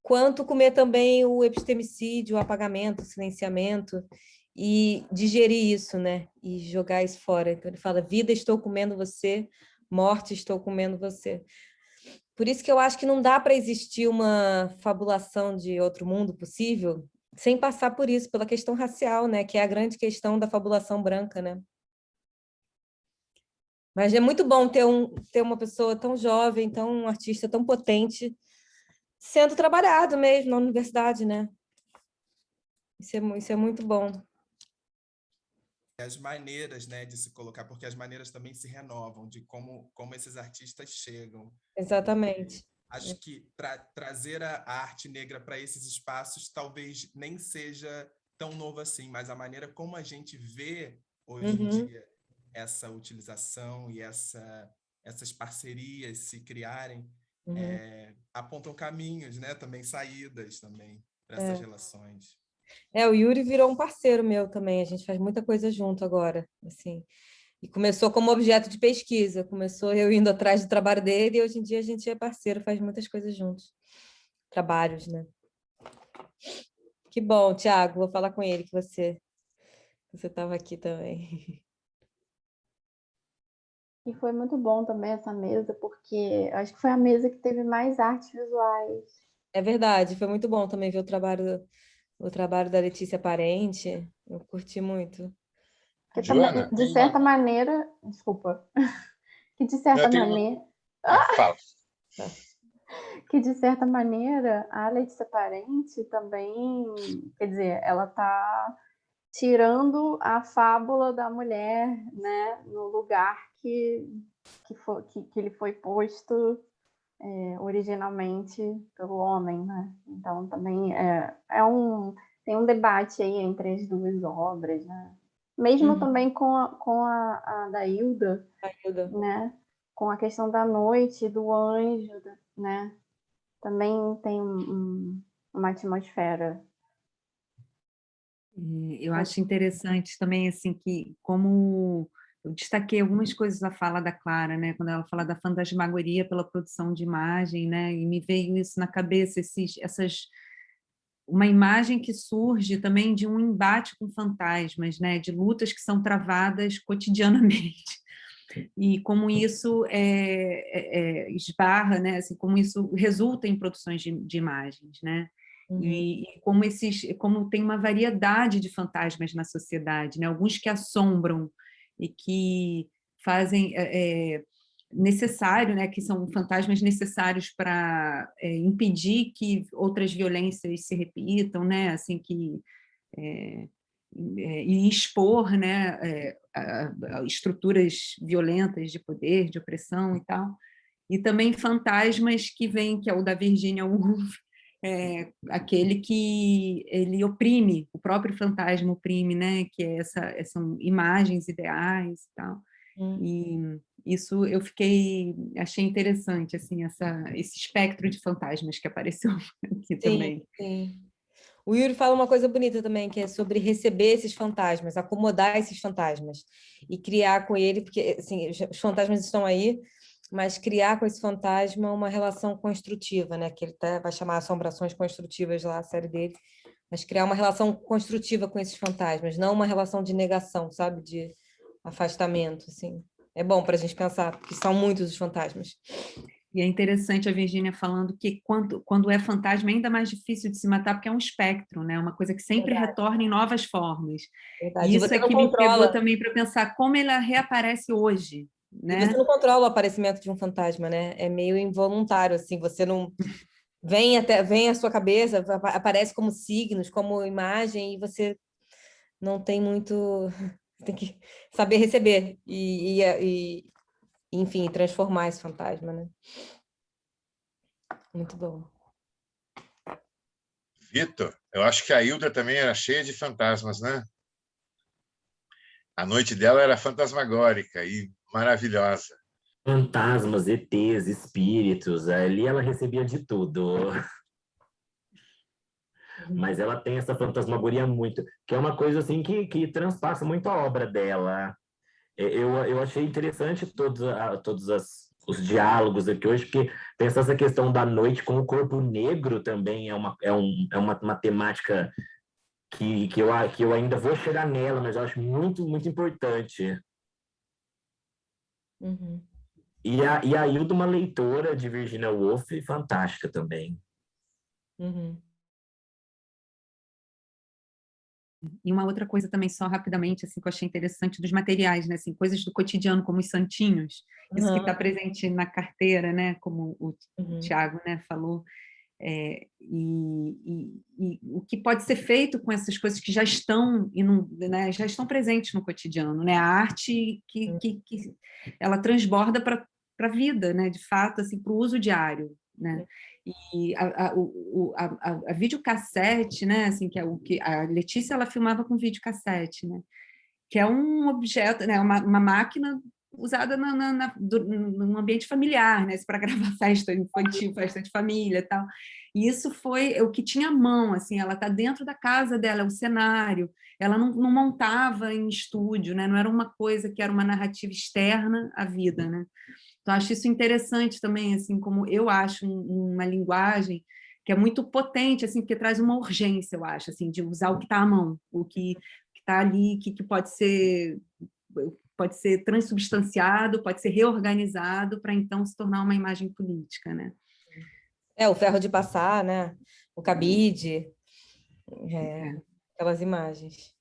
quanto comer também o epistemicídio, o apagamento, o silenciamento, e digerir isso, né? E jogar isso fora. Então ele fala: vida, estou comendo você, morte, estou comendo você. Por isso que eu acho que não dá para existir uma fabulação de outro mundo possível sem passar por isso, pela questão racial, né? Que é a grande questão da fabulação branca, né? Mas é muito bom ter uma pessoa tão jovem, um artista tão potente, sendo trabalhado mesmo na universidade, né? Isso é muito bom. As maneiras, né, de se colocar, porque as maneiras também se renovam, de como esses artistas chegam. Exatamente. Acho que trazer a arte negra para esses espaços talvez nem seja tão novo assim, mas a maneira como a gente vê hoje em dia essa utilização e essas parcerias se criarem apontam caminhos, né? Também saídas também para essas relações. O Yuri virou um parceiro meu também, a gente faz muita coisa junto agora, assim. E começou como objeto de pesquisa, começou eu indo atrás do trabalho dele, e hoje em dia a gente é parceiro, faz muitas coisas juntos. Trabalhos, né? Que bom, Thiago, vou falar com ele que você estava aqui também. E foi muito bom também essa mesa, porque acho que foi a mesa que teve mais artes visuais. É verdade, foi muito bom também ver o trabalho da Letícia Parente, eu curti muito. Porque Joana, também, de certa maneira, desculpa, que de certa maneira... Fala. Que de certa maneira a Letícia Parente também, quer dizer, ela está tirando a fábula da mulher, né, no lugar que ele foi posto originalmente pelo homem, né? Então também tem um debate aí entre as 2 obras, né? Mesmo também com a da Hilda, né? Com a questão da noite, do anjo, né? Também tem uma atmosfera. Eu acho interessante também, assim, que como eu destaquei algumas coisas da fala da Clara, né, quando ela fala da fantasmagoria pela produção de imagem, né, e me veio isso na cabeça, uma imagem que surge também de um embate com fantasmas, né, de lutas que são travadas cotidianamente. e como isso esbarra, né, assim, como isso resulta em produções de imagens, né? E como tem uma variedade de fantasmas na sociedade, né? Alguns que assombram e que fazem necessário, né? Que são fantasmas necessários para impedir que outras violências se repitam, né? Assim que e expor, né, a estruturas violentas de poder, de opressão e tal. E também fantasmas que vêm, que é o da Virginia Woolf, aquele que ele oprime, o próprio fantasma oprime, né, que são imagens ideais e tal. E isso achei interessante, assim, esse espectro de fantasmas que apareceu aqui também. Sim. O Yuri fala uma coisa bonita também, que é sobre receber esses fantasmas, acomodar esses fantasmas e criar com ele, porque assim, os fantasmas estão aí, mas criar com esse fantasma uma relação construtiva, né? Que ele vai chamar Assombrações Construtivas lá, a série dele, mas criar uma relação construtiva com esses fantasmas, não uma relação de negação, sabe? De afastamento, assim. É bom para a gente pensar, porque são muitos os fantasmas. E é interessante a Virginia falando que quando é fantasma é ainda mais difícil de se matar, porque é um espectro, né? Uma coisa que sempre retorna em novas formas. Verdade. E isso é que me pegou também para pensar como ela reaparece hoje, né? E você não controla o aparecimento de um fantasma, né? É meio involuntário, assim, você não... Vem à sua cabeça, aparece como signos, como imagem, e você não tem muito... Tem que saber receber enfim, transformar esse fantasma, né? Muito bom. Vitor, eu acho que a Hilda também era cheia de fantasmas, né? A noite dela era fantasmagórica e maravilhosa. Fantasmas, ETs, espíritos, ali ela recebia de tudo. Mas ela tem essa fantasmagoria muito, que é uma coisa assim que transpassa muito a obra dela. Eu achei interessante todos os diálogos aqui hoje, porque pensa essa questão da noite com o corpo negro também é uma temática que eu ainda vou chegar nela, mas eu acho muito, muito importante. Uhum. E a Hilda, uma leitora de Virginia Woolf, fantástica também. Uhum. E uma outra coisa também, só rapidamente, assim, que eu achei interessante dos materiais, né? Assim, coisas do cotidiano, como os santinhos, isso que está presente na carteira, né? Como o Tiago, né, falou. E o que pode ser feito com essas coisas que já estão, né, já estão presentes no cotidiano, né? A arte que ela transborda para a vida, né? De fato, assim, para o uso diário, né? E a videocassete, né? Assim, que é o que a Letícia ela filmava com videocassete, né? Que é um objeto, né? Uma máquina usada num ambiente familiar, né? Para gravar festa infantil, festa de família e tal. E isso foi o que tinha à mão, assim, ela está dentro da casa dela, é o cenário. Ela não montava em estúdio, né? Não era uma coisa que era uma narrativa externa à vida, né? Então, acho isso interessante também, assim, como eu acho uma linguagem que é muito potente, assim, porque traz uma urgência, eu acho, assim, de usar o que está à mão, o que está ali, que pode ser transubstanciado, pode ser reorganizado para então se tornar uma imagem política, né? O ferro de passar, né? O cabide, aquelas imagens.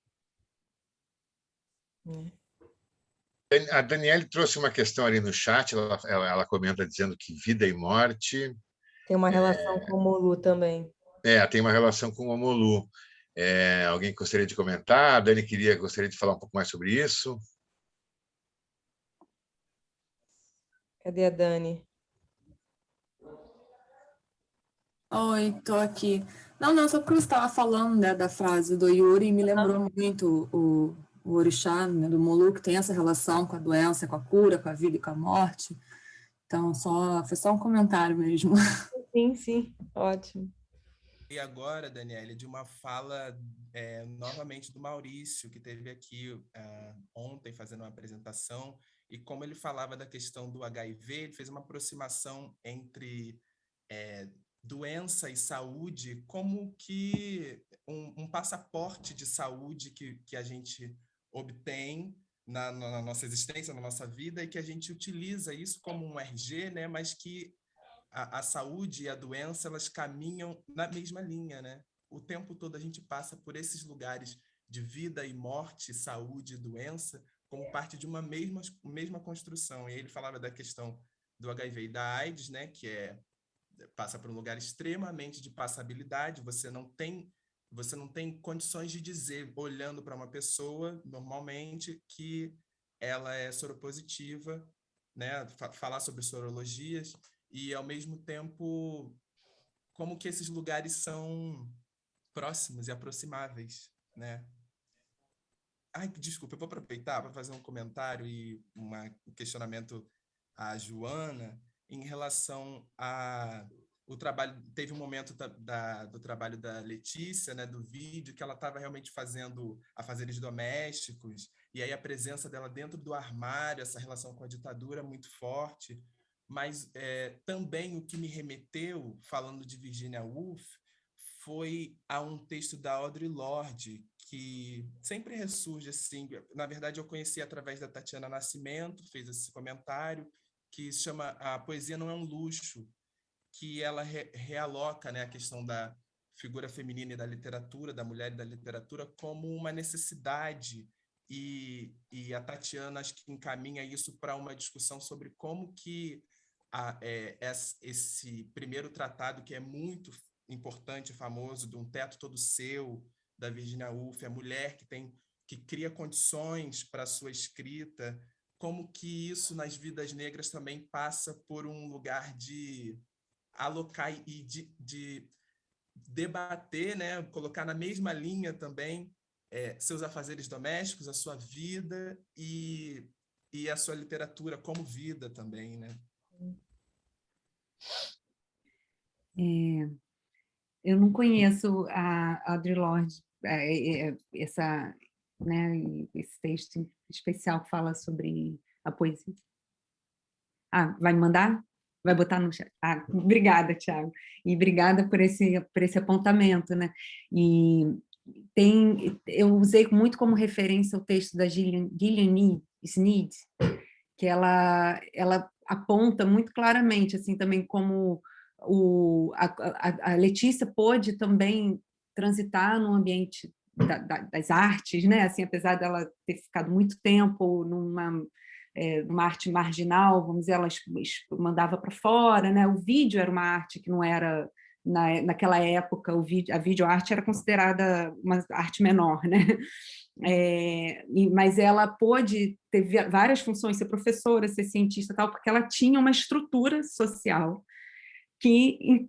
A Daniele trouxe uma questão ali no chat, ela comenta dizendo que vida e morte... Tem uma relação com o Molu também. Tem uma relação com o Omolu. Alguém gostaria de comentar? A Dani gostaria de falar um pouco mais sobre isso? Cadê a Dani? Oi, estou aqui. Não, só porque você estava falando, né, da frase do Yuri, me lembrou muito o orixá, né, do Molu, que tem essa relação com a doença, com a cura, com a vida e com a morte. Então, foi só um comentário mesmo. Sim, ótimo. E agora, Daniele, de uma fala novamente do Maurício, que esteve aqui ontem fazendo uma apresentação, e como ele falava da questão do HIV, ele fez uma aproximação entre doença e saúde como que um passaporte de saúde que a gente obtém na nossa existência, na nossa vida, e que a gente utiliza isso como um RG, né? Mas que a saúde e a doença, elas caminham na mesma linha, né? O tempo todo a gente passa por esses lugares de vida e morte, saúde e doença, como parte de uma mesma construção. E ele falava da questão do HIV e da AIDS, né? Que passa por um lugar extremamente de passabilidade, você não tem condições de dizer, olhando para uma pessoa, normalmente, que ela é soropositiva, né? Falar sobre sorologias, e, ao mesmo tempo, como que esses lugares são próximos e aproximáveis, né? Ai, desculpa, eu vou aproveitar para fazer um comentário e um questionamento à Joana em relação a o trabalho. Teve um momento do trabalho da Letícia, né, do vídeo, que ela estava realmente fazendo afazeres domésticos, e aí a presença dela dentro do armário, essa relação com a ditadura muito forte. Mas também o que me remeteu, falando de Virginia Woolf, foi a um texto da Audre Lorde, que sempre ressurge assim. Na verdade, eu conheci através da Tatiana Nascimento, fez esse comentário, que se chama A Poesia Não é um Luxo, que ela realoca, né, a questão da figura feminina e da literatura, da mulher e da literatura, como uma necessidade. E a Tatiana, acho que encaminha isso para uma discussão sobre como que esse primeiro tratado, que é muito importante e famoso, de Um Teto Todo Seu, da Virginia Woolf, a mulher que cria condições para a sua escrita, como que isso nas vidas negras também passa por um lugar de alocar e de debater, né? Colocar na mesma linha também seus afazeres domésticos, a sua vida e a sua literatura como vida também, né? Eu não conheço a Audre Lorde, né, esse texto especial que fala sobre a poesia. Ah, vai me mandar? Vai botar no chat? Ah, obrigada, Thiago. E obrigada por esse apontamento, né? E eu usei muito como referência o texto da Gillian Sneed, que ela aponta muito claramente, assim, também como a Letícia pôde também transitar no ambiente das artes, né? Assim, apesar dela ter ficado muito tempo numa arte marginal, vamos dizer, ela mandava para fora, né? O vídeo era uma arte que não era, naquela época, a videoarte era considerada uma arte menor, né? Mas ela pôde ter várias funções, ser professora, ser cientista, tal, porque ela tinha uma estrutura social que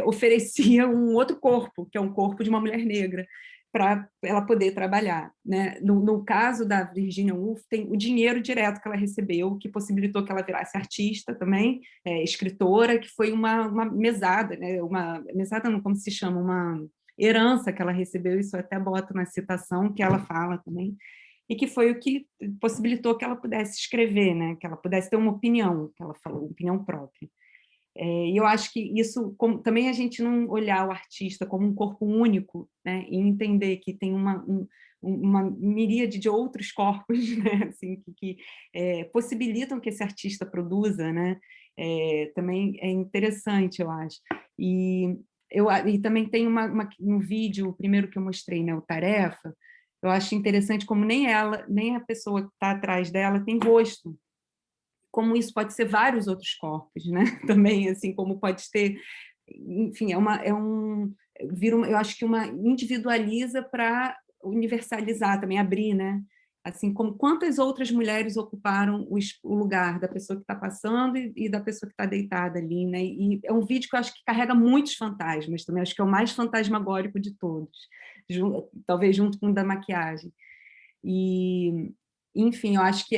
oferecia um outro corpo, que é um corpo de uma mulher negra, para ela poder trabalhar, né? No caso da Virginia Woolf, tem o dinheiro direto que ela recebeu, que possibilitou que ela virasse artista também, escritora, que foi uma mesada, né? Uma mesada, não, como se chama, uma herança que ela recebeu, isso eu até boto na citação, que ela fala também, e que foi o que possibilitou que ela pudesse escrever, né? Que ela pudesse ter uma opinião, que ela falou, opinião própria. E eu acho que isso, também a gente não olhar o artista como um corpo único, né, e entender que tem uma miríade de outros corpos, né, assim, que possibilitam que esse artista produza, né, também é interessante, eu acho. E também tem um vídeo, o primeiro que eu mostrei, né, o Tarefa, eu acho interessante como nem ela, nem a pessoa que está atrás dela tem rosto, como isso pode ser vários outros corpos, né? Também, assim, como pode ter, enfim, eu acho que individualiza para universalizar, também abrir, né? Assim, como quantas outras mulheres ocuparam o lugar da pessoa que está passando e da pessoa que está deitada ali, né? E é um vídeo que eu acho que carrega muitos fantasmas também, acho que é o mais fantasmagórico de todos, talvez junto com o da maquiagem. E, enfim, eu acho que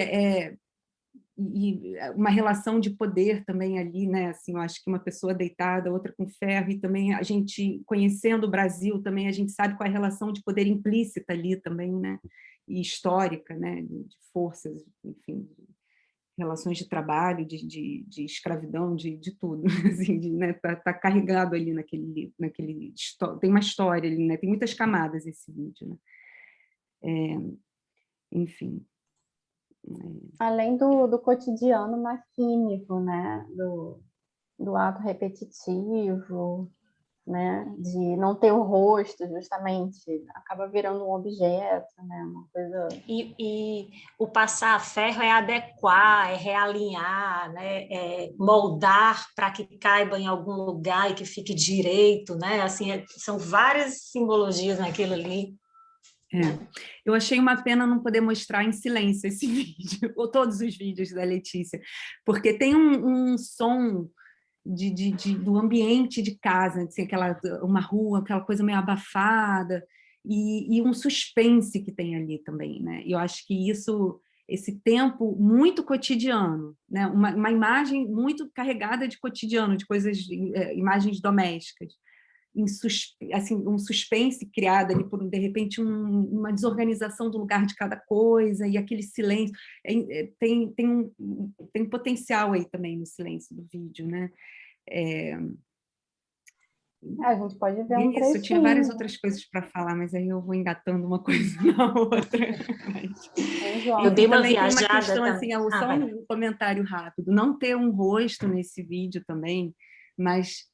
e uma relação de poder também ali, né? Assim, eu acho que uma pessoa deitada, outra com ferro, e também a gente, conhecendo o Brasil, também a gente sabe qual é a relação de poder implícita ali também, né? E histórica, né? De forças, enfim, relações de trabalho, de escravidão, de tudo, assim, né? Tá carregado ali naquele tem uma história ali, né? Tem muitas camadas esse vídeo, né? enfim. Além do cotidiano mais químico, né? Do ato repetitivo, né? De não ter o rosto, justamente, acaba virando um objeto, né? Uma coisa... E o passar a ferro é adequar, é realinhar, né? É moldar para que caiba em algum lugar e que fique direito, né? Assim, são várias simbologias naquilo ali. Eu achei uma pena não poder mostrar em silêncio esse vídeo, ou todos os vídeos da Letícia, porque tem um som do ambiente de casa, assim, uma rua, aquela coisa meio abafada, e um suspense que tem ali também, né? E eu acho que esse tempo muito cotidiano, né? Uma imagem muito carregada de cotidiano, de coisas, imagens domésticas, assim, um suspense criado ali por, de repente, uma desorganização do lugar de cada coisa, e aquele silêncio, tem potencial aí também no silêncio do vídeo, né? A gente pode ver um trechinho. Tinha várias outras coisas para falar, mas aí eu vou engatando uma coisa na outra. Eu dei uma também viajada. Tem uma questão, assim, só um comentário rápido, não ter um rosto nesse vídeo também, mas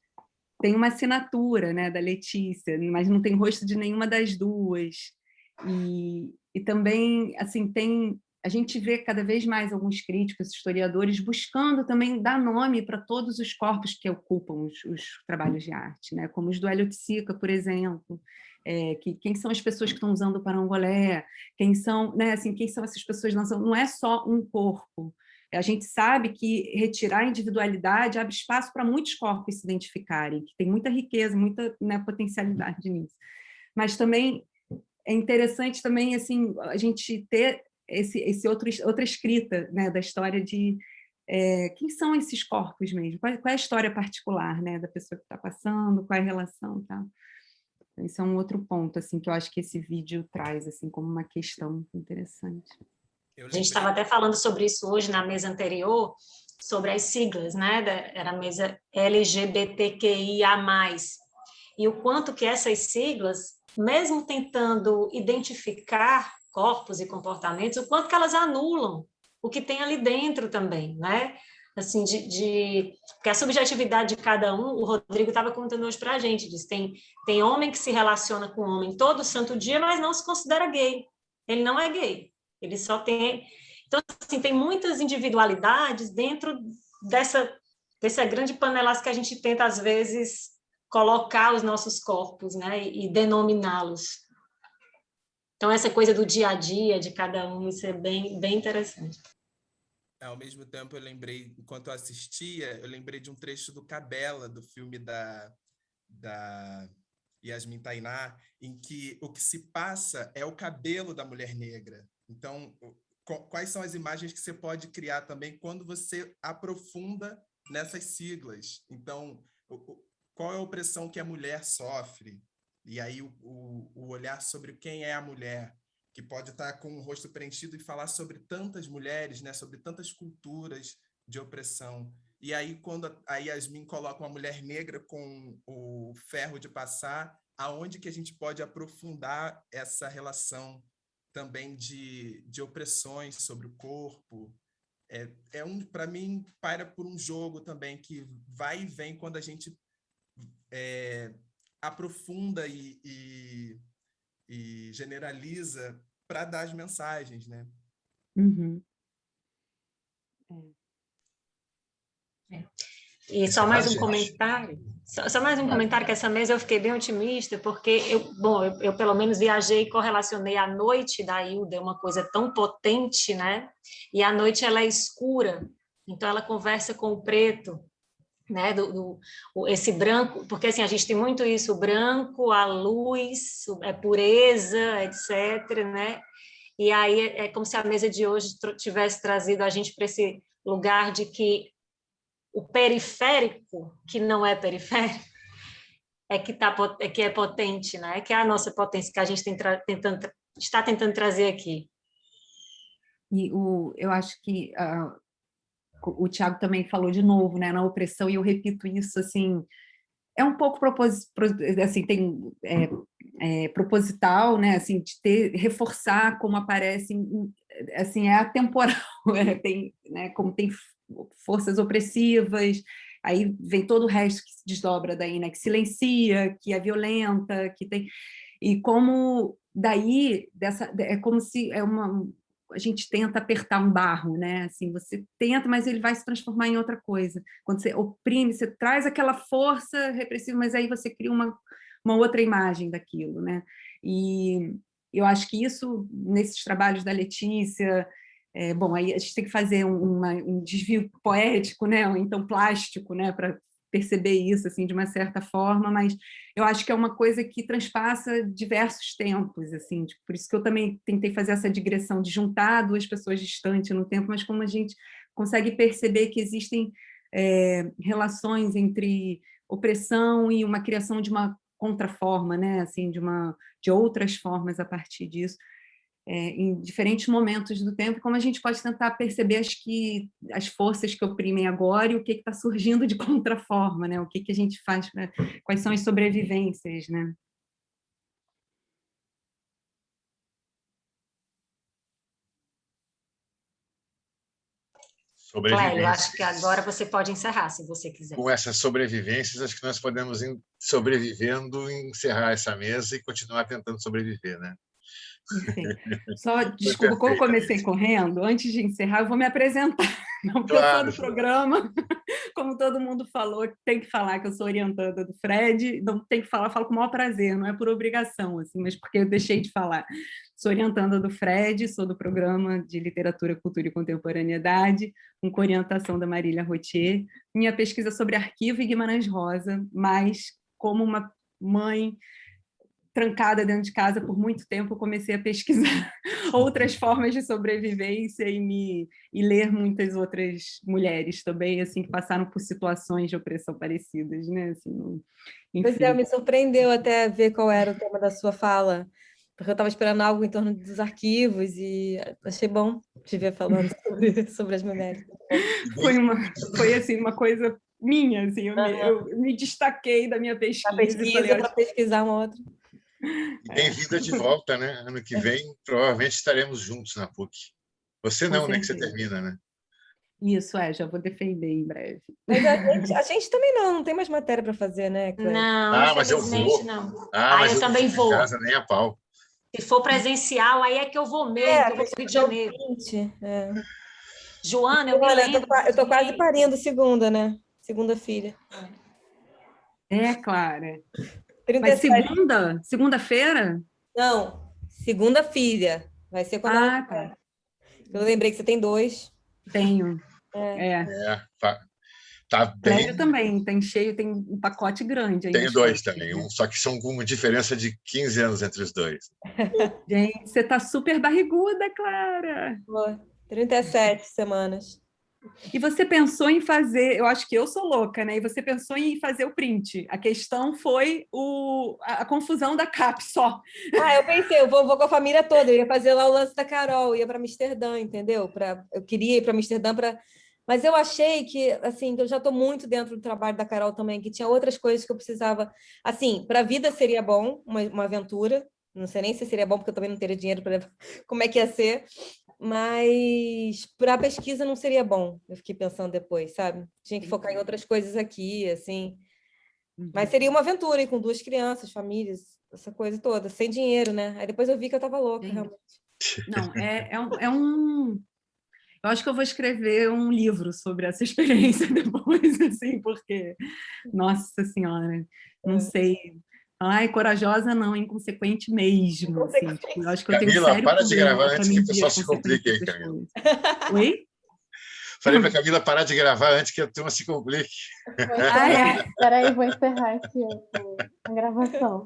tem uma assinatura, né, da Letícia, mas não tem rosto de nenhuma das duas. E também, assim, a gente vê cada vez mais alguns críticos, historiadores, buscando também dar nome para todos os corpos que ocupam os trabalhos de arte, né? Como os do Hélio Sica, por exemplo. Quem são as pessoas que estão usando o parangolé? Quem são, né, assim, quem são essas pessoas dançando? Não é só um corpo. A gente sabe que retirar a individualidade abre espaço para muitos corpos se identificarem, que tem muita riqueza, muita, né, potencialidade nisso. Mas também é interessante também, assim, a gente ter outra escrita, né, da história de quem são esses corpos mesmo, qual é a história particular, né, da pessoa que está passando, qual é a relação, tá? Esse é um outro ponto, assim, que eu acho que esse vídeo traz, assim, como uma questão interessante. A gente estava até falando sobre isso hoje na mesa anterior, sobre as siglas, né? Era a mesa LGBTQIA+. E o quanto que essas siglas, mesmo tentando identificar corpos e comportamentos, o quanto que elas anulam o que tem ali dentro também, né? Assim, porque a subjetividade de cada um, o Rodrigo estava contando hoje para a gente, diz, tem homem que se relaciona com homem todo santo dia, mas não se considera gay. Ele não é gay. Ele só tem... Então, assim, tem muitas individualidades dentro dessa grande panelaço que a gente tenta, às vezes, colocar os nossos corpos, né, e denominá-los. Então, essa coisa do dia a dia de cada um, isso é bem, bem interessante. Ao mesmo tempo, eu lembrei, enquanto eu assistia, eu lembrei de um trecho do Cabela, do filme da Yasmin Tainá, em que o que se passa é o cabelo da mulher negra. Então, quais são as imagens que você pode criar também quando você aprofunda nessas siglas? Então, qual é a opressão que a mulher sofre? E aí o olhar sobre quem é a mulher, que pode estar com o rosto preenchido e falar sobre tantas mulheres, né, sobre tantas culturas de opressão. E aí, quando a Yasmin coloca uma mulher negra com o ferro de passar, aonde que a gente pode aprofundar essa relação também de opressões sobre o corpo? Para mim, paira por um jogo também que vai e vem quando a gente aprofunda e generaliza para dar as mensagens, né? Uhum. E só mais um comentário. Só mais um comentário, que essa mesa eu fiquei bem otimista, porque eu pelo menos viajei e correlacionei a noite da Hilda, é uma coisa tão potente, né? E a noite ela é escura, então ela conversa com o preto, né? Esse branco, porque assim, a gente tem muito isso, o branco, a luz, a pureza, etc., né? E aí é como se a mesa de hoje tivesse trazido a gente para esse lugar de que o periférico, que não é periférico, que é potente, né? Que é a nossa potência que a gente está tentando trazer aqui. E eu acho que o Tiago também falou de novo, né, na opressão, e eu repito isso, assim, é um pouco assim, proposital, né, assim, de reforçar como aparece, assim, é atemporal, tem, né, como tem forças opressivas, aí vem todo o resto que se desdobra daí, né, que silencia, que é violenta, que tem... E como daí, é como se a gente tenta apertar um barro, né? Assim, você tenta, mas ele vai se transformar em outra coisa. Quando você oprime, você traz aquela força repressiva, mas aí você cria uma outra imagem daquilo, né? E eu acho que isso, nesses trabalhos da Letícia, bom, aí a gente tem que fazer um desvio poético, né? Ou então plástico, né? Para perceber isso, assim, de uma certa forma, mas eu acho que é uma coisa que transpassa diversos tempos, assim, por isso que eu também tentei fazer essa digressão de juntar duas pessoas distantes no tempo, mas como a gente consegue perceber que existem relações entre opressão e uma criação de uma contraforma, né, assim, de outras formas a partir disso, em diferentes momentos do tempo, como a gente pode tentar perceber as forças que oprimem agora e o que está surgindo de contraforma, né? O que a gente faz, quais são as sobrevivências, né? Clélia, eu acho que agora você pode encerrar, se você quiser. Com essas sobrevivências, acho que nós podemos, sobrevivendo, encerrar essa mesa e continuar tentando sobreviver, né? Enfim, só, desculpa, como eu comecei correndo, antes de encerrar, eu vou me apresentar, não, porque Claro. eu sou do programa, como todo mundo falou, tem que falar que eu sou orientanda do Fred, não tem que falar, falo com o maior prazer, não é por obrigação, assim, mas porque eu deixei de falar. Sou orientanda do Fred, sou do programa de Literatura, Cultura e Contemporaneidade, com orientação da Marília Rotier, minha pesquisa sobre arquivo e Guimarães Rosa, mas como uma mãe trancada dentro de casa por muito tempo, eu comecei a pesquisar outras formas de sobrevivência e ler muitas outras mulheres também, assim, que passaram por situações de opressão parecidas, né? Assim, enfim. Pois é, me surpreendeu até ver qual era o tema da sua fala, porque eu estava esperando algo em torno dos arquivos e achei bom te ver falando sobre as mulheres. Foi assim, uma coisa minha, assim, eu me destaquei da minha pesquisa. Para pesquisar uma outra. E bem-vinda de volta, né? Ano que vem, provavelmente estaremos juntos na PUC. Você não, né? Que você termina, né? Isso, já vou defender em breve. Mas a gente também não tem mais matéria para fazer, né, Cléia? Não, mas eu vou. Não. Mas eu também vou. Casa, nem a pau. Se for presencial, aí é que eu vou mesmo, que eu vou para o Rio de Janeiro. Joana, eu me lembro. Eu estou quase parindo segunda, né? Segunda filha. Clara. 37. Mas segunda-feira? Não, segunda filha. Vai ser quando ela... tá. Eu lembrei que você tem 2. Tenho. Tá bem. Clélia também, tem um pacote grande. Aí tenho 2 também, só que são com uma diferença de 15 anos entre os dois. Gente, você tá super barriguda, Clara. 37 semanas. E você pensou em fazer, eu acho que eu sou louca, né? E você pensou em fazer o print. A questão foi a confusão da CAP só. Eu pensei, eu vou com a família toda, eu ia fazer lá o lance da Carol, ia para Amsterdã, entendeu? Eu queria ir para Amsterdã mas eu achei que, assim, que eu já estou muito dentro do trabalho da Carol também, que tinha outras coisas que eu precisava. Assim, para a vida seria bom, uma aventura. Não sei nem se seria bom, porque eu também não teria dinheiro para levar. Como é que ia ser? Mas para a pesquisa não seria bom. Eu fiquei pensando depois, sabe? Tinha que focar em outras coisas aqui, assim. Mas seria uma aventura, e com 2 crianças, famílias, essa coisa toda, sem dinheiro, né? Aí depois eu vi que eu estava louca, realmente. Não, eu acho que eu vou escrever um livro sobre essa experiência depois, assim, porque, nossa senhora, não sei. Corajosa não, inconsequente mesmo. Assim, tipo, eu acho que Camila, eu tenho sério para de gravar antes que o medir pessoal se complique aí, Camila. Oi? Falei para a Camila parar de gravar antes que a turma se complique. Espera aí, vou encerrar aqui a gravação.